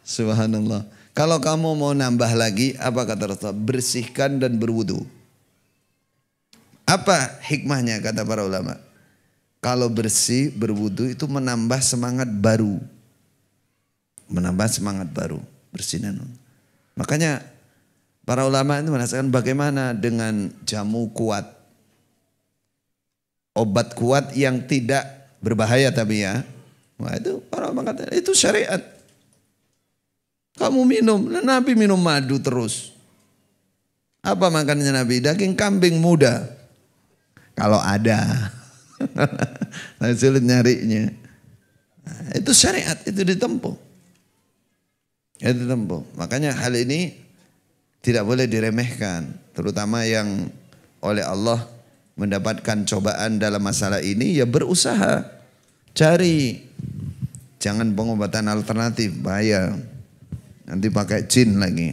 Subhanallah. Kalau kamu mau nambah lagi, apa kata Rasulullah? Bersihkan dan berwudu. Apa hikmahnya kata para ulama? Kalau bersih, berwudu itu menambah semangat baru. Menambah semangat baru. Bersih dan wudu. Makanya para ulama itu merasakan bagaimana dengan jamu kuat. Obat kuat yang tidak berbahaya tapi ya. Wah itu para ulama kata itu syariat. Kamu minum, Nabi minum madu terus. Apa makannya Nabi? Daging kambing muda. Kalau ada. Nah, sulit nyarinya. Nah, itu syariat, itu ditempuh. Itu ditempuh. Makanya hal ini tidak boleh diremehkan. Terutama yang oleh Allah mendapatkan cobaan dalam masalah ini, ya berusaha. Cari. Jangan pengobatan alternatif, bahaya. Nanti pakai jin lagi.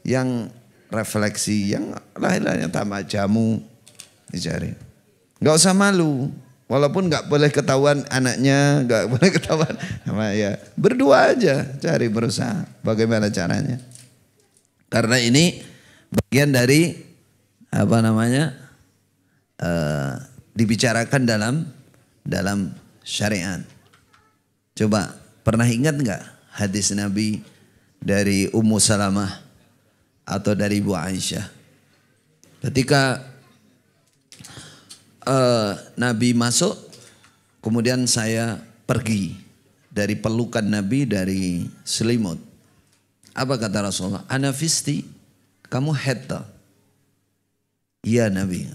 Yang refleksi, yang lain-lainnya tambah jamu dicari. Gak usah malu. Walaupun gak boleh ketahuan anaknya, gak boleh ketahuan. Ya, berdua aja cari berusaha. Bagaimana caranya. Karena ini bagian dari apa namanya dibicarakan dalam syariat. Coba pernah ingat nggak hadis Nabi dari Ummu Salamah atau dari Ibu Aisyah? Ketika Nabi masuk, kemudian saya pergi dari pelukan Nabi, dari selimut. Apa kata Rasulullah? Ana fisti, kamu head toh? Iya Nabi,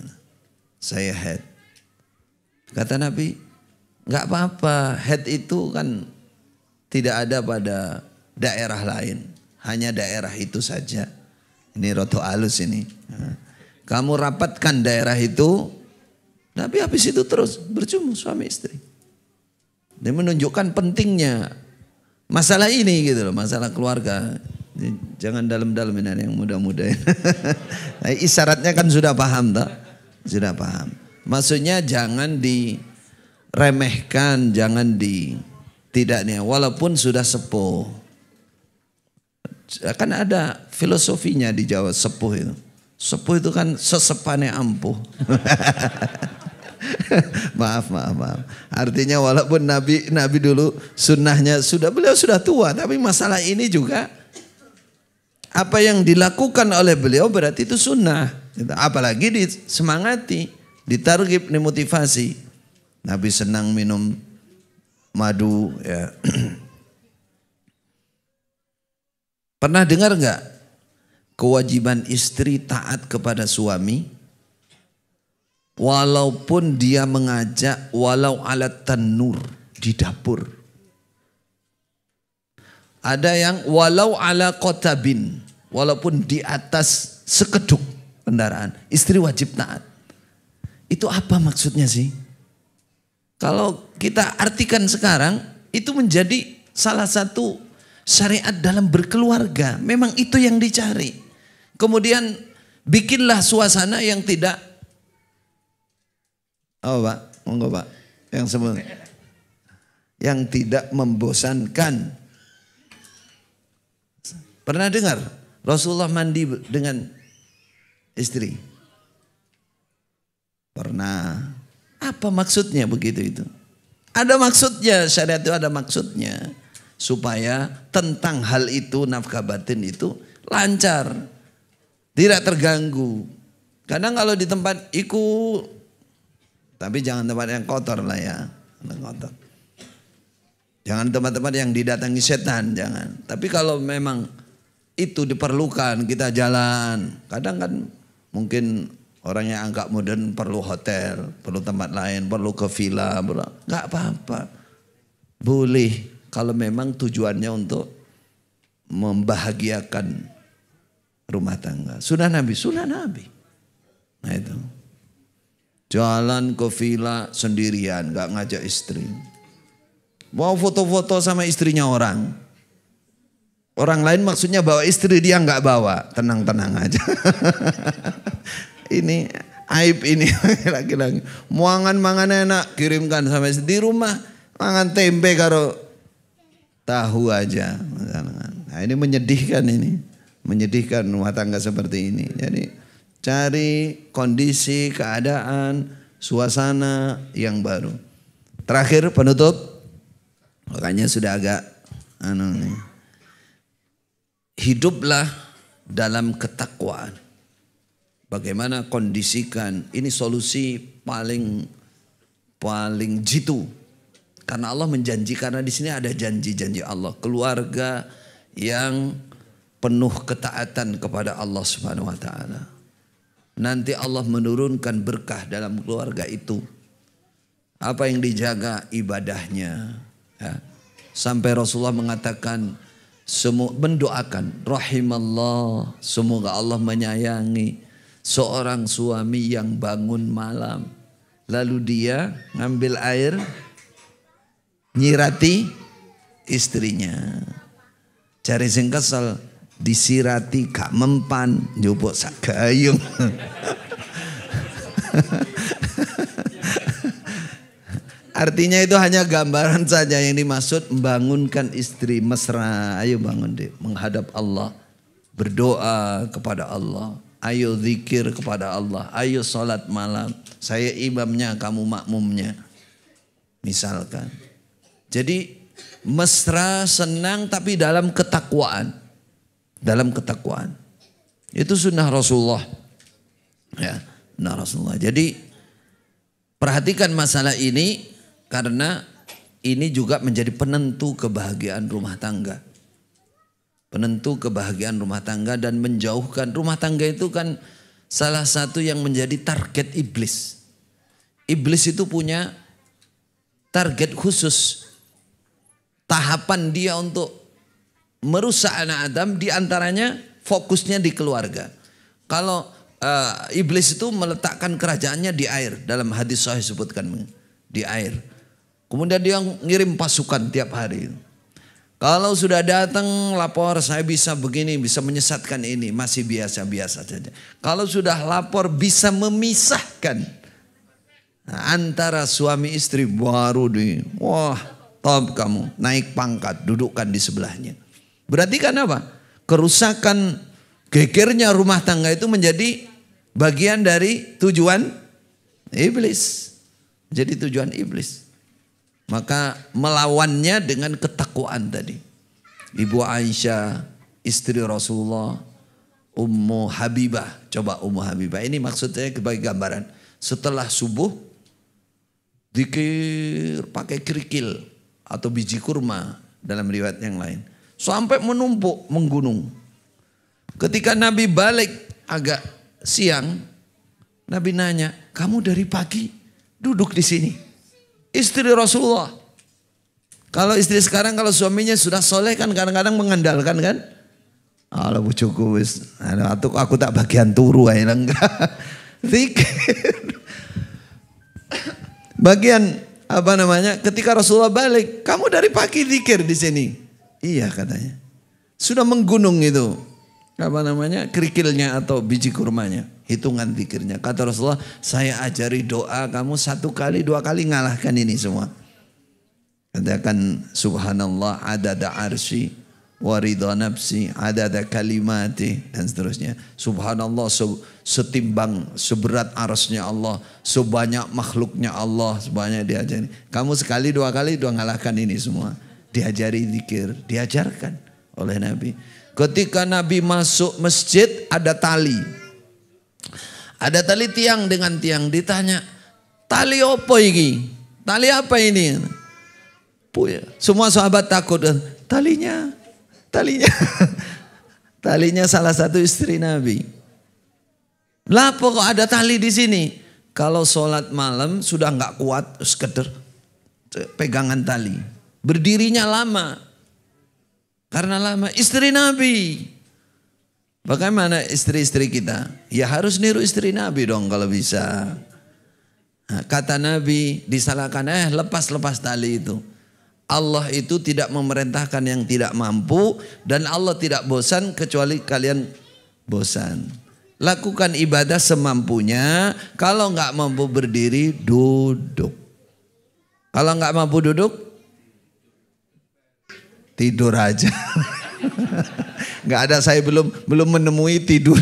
saya head. Kata Nabi, nggak apa-apa, head itu kan tidak ada pada daerah lain, hanya daerah itu saja. Ini roto halus ini. Kamu rapatkan daerah itu, Nabi habis itu terus berjumpa suami istri. Dia menunjukkan pentingnya masalah ini gitu loh, masalah keluarga. Jangan dalam-dalam ini yang muda-muda. Isyaratnya kan sudah paham tak? Sudah paham. Maksudnya jangan diremehkan, jangan tidaknya. Walaupun sudah sepuh. Kan ada filosofinya di Jawa sepuh itu. Sepuh itu kan sesepane ampuh. maaf. Artinya walaupun Nabi dulu sunnahnya beliau sudah tua, tapi masalah ini juga apa yang dilakukan oleh beliau berarti itu sunnah. Apalagi disemangati, ditarghib, dimotivasi. Nabi senang minum madu ya. Pernah dengar nggak kewajiban istri taat kepada suami walaupun dia mengajak walau alat tanur di dapur? Ada yang walau ala kotabin, walaupun di atas sekeduk kendaraan, istri wajib taat. Itu apa maksudnya sih? Kalau kita artikan sekarang, itu menjadi salah satu syariat dalam berkeluarga. Memang itu yang dicari. Kemudian bikinlah suasana yang tidak, oh Pak, monggo Pak, yang sebelum, yang tidak membosankan. Pernah dengar Rasulullah mandi dengan istri? Pernah. Apa maksudnya begitu itu? Ada maksudnya, syariat itu ada maksudnya. Supaya tentang hal itu, nafkah batin itu lancar. Tidak terganggu. Kadang kalau di tempat tapi jangan tempat yang kotor lah ya. Kotor. Jangan tempat-tempat yang didatangi setan, jangan. Tapi kalau memang itu diperlukan, kita jalan. Kadang kan mungkin orang yang agak modern perlu hotel, perlu tempat lain, perlu ke villa, nggak apa-apa. Boleh kalau memang tujuannya untuk membahagiakan rumah tangga. Sunnah Nabi. Nah itu. Jalan ke villa sendirian, nggak ngajak istri. Mau foto-foto sama istrinya orang. Orang lain maksudnya bawa istri, dia nggak bawa, tenang-tenang aja. Ini aib ini laki-laki. Mangan enak, kirimkan sampai di rumah, mangan tempe karo tahu aja. Nah ini menyedihkan ini, menyedihkan rumah tangga seperti ini. Jadi cari kondisi, keadaan, suasana yang baru. Terakhir penutup, makanya sudah agak nih. Hiduplah dalam ketakwaan. Bagaimana kondisikan, ini solusi paling jitu. Karena Allah menjanji, karena di sini ada janji-janji Allah. Keluarga yang penuh ketaatan kepada Allah Subhanahu wa taala. Nanti Allah menurunkan berkah dalam keluarga itu. Apa yang dijaga? Ibadahnya. Ya. Sampai Rasulullah mengatakan, mendoakan rahimallah, semoga Allah menyayangi seorang suami yang bangun malam lalu dia ngambil air nyirati istrinya. Cari sing kesel disirati gak mempan njupuk sak gayung. Artinya itu hanya gambaran saja, yang dimaksud membangunkan istri mesra. Ayo bangun deh, menghadap Allah, berdoa kepada Allah. ayo zikir kepada Allah, ayo sholat malam. Saya imamnya, kamu makmumnya. Misalkan. Jadi mesra, senang tapi dalam ketakwaan. Dalam ketakwaan. Itu sunnah Rasulullah. Ya, sunnah Rasulullah. Jadi perhatikan masalah ini karena ini juga menjadi penentu kebahagiaan rumah tangga. Penentu kebahagiaan rumah tangga dan menjauhkan rumah tangga itu kan salah satu yang menjadi target iblis. Iblis itu punya target khusus. Tahapan dia untuk merusak anak Adam diantaranya fokusnya di keluarga. Kalau iblis itu meletakkan kerajaannya di air. Dalam hadis sahih sebutkan di air. Kemudian dia ngirim pasukan tiap hari. Kalau sudah datang lapor saya bisa begini, bisa menyesatkan ini, masih biasa-biasa saja. Kalau sudah lapor bisa memisahkan antara suami istri baru wah top kamu, naik pangkat, dudukkan di sebelahnya. Berarti kan apa? Kerusakan gegernya rumah tangga itu menjadi bagian dari tujuan iblis. Jadi tujuan iblis. Maka melawannya dengan ketakwaan tadi. Ibu Aisyah, istri Rasulullah, Ummu Habibah. Coba Ummu Habibah. Ini maksudnya sebagai gambaran. Setelah subuh, zikir pakai kerikil atau biji kurma dalam riwayat yang lain. Sampai menumpuk, menggunung. Ketika Nabi balik agak siang, Nabi nanya, kamu dari pagi duduk di sini? Istri Rasulullah. Kalau istri sekarang kalau suaminya sudah soleh kan kadang-kadang mengandalkan kan. Allah bujuku wis. Aku tak bagian turu aja enggak. Zikir. Bagian apa namanya? Ketika Rasulullah balik, kamu dari pagi zikir di sini. Iya katanya. Sudah menggunung itu. Apa namanya? Kerikilnya atau biji kurmanya. Hitungan zikirnya. Kata Rasulullah, saya ajari doa kamu 1 kali 2 kali ngalahkan ini semua. Katakan subhanallah adada arsy wa ridha nafsi adada kalimati dan seterusnya. Subhanallah setimbang seberat arsy-Nya Allah, sebanyak makhluknya Allah, sebanyak diajari. Kamu sekali 2 kali udah ngalahkan ini semua. Diajari zikir, diajarkan oleh Nabi. Ketika Nabi masuk masjid ada tali. Ada tali tiang dengan tiang, ditanya, tali apa ini? Tali apa ini? Semua sahabat takut. Talinya. Talinya salah satu istri Nabi. Lah kok ada tali di sini? Kalau sholat malam sudah nggak kuat, sekedar pegangan tali. Berdirinya lama. Karena lama. Istri Nabi. Bagaimana istri-istri kita? Ya harus niru istri Nabi dong kalau bisa. Nah, kata Nabi disalahkan, lepas tali itu. Allah itu tidak memerintahkan yang tidak mampu dan Allah tidak bosan kecuali kalian bosan. Lakukan ibadah semampunya. Kalau nggak mampu berdiri, duduk. Kalau nggak mampu duduk, tidur aja. Nggak ada, saya belum menemui tidur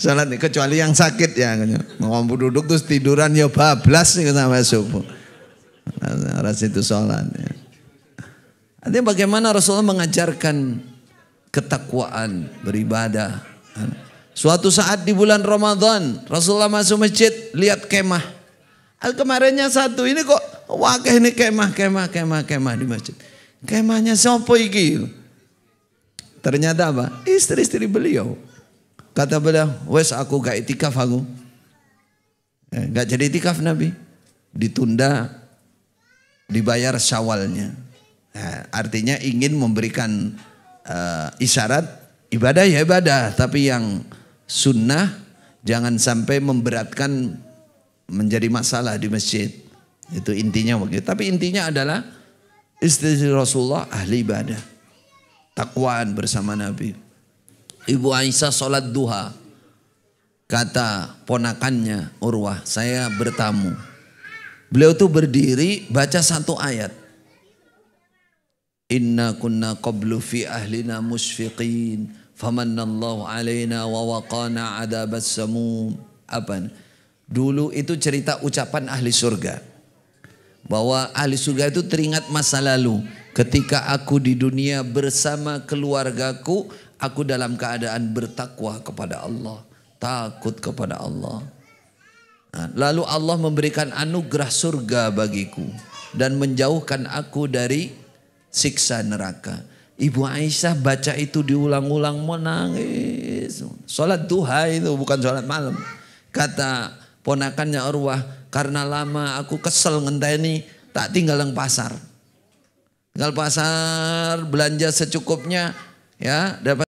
salat kecuali yang sakit ya. Mampu duduk terus tiduran ya bablas sampai subuh. Harus itu sholat. Ya. Artinya bagaimana Rasulullah mengajarkan ketakwaan beribadah. Suatu saat di bulan Ramadan Rasulullah masuk masjid, lihat kemah. Kemarinnya satu, ini kok wakeh ini kemah di masjid. Kemahnya siapa iki? Ternyata apa? Istri-istri beliau. Kata beliau, wes aku gak itikaf aku. Gak jadi itikaf Nabi. Ditunda, dibayar syawalnya. Nah, artinya ingin memberikan isyarat ibadah ya ibadah. Tapi yang sunnah jangan sampai memberatkan menjadi masalah di masjid. Itu intinya begitu. Tapi intinya adalah istri Rasulullah ahli ibadah. Takwaan bersama Nabi. Ibu Aisyah sholat duha. Kata ponakannya Urwah, saya bertamu. Beliau tuh berdiri baca 1 ayat. Inna kunna qablu fi ahlina musfiqin Famanallahu alaina wa waqana adzabas samum. Apa? Dulu itu cerita ucapan ahli surga. Bahwa ahli surga itu teringat masa lalu. Ketika aku di dunia bersama keluargaku, aku dalam keadaan bertakwa kepada Allah. Takut kepada Allah. Nah, lalu Allah memberikan anugerah surga bagiku. Dan menjauhkan aku dari siksa neraka. Ibu Aisyah baca itu diulang-ulang menangis. Sholat duha itu bukan sholat malam. Kata ponakannya Urwah, karena lama aku kesel ngenteni, tak tinggal yang pasar. Tinggal pasar, belanja secukupnya, ya dapat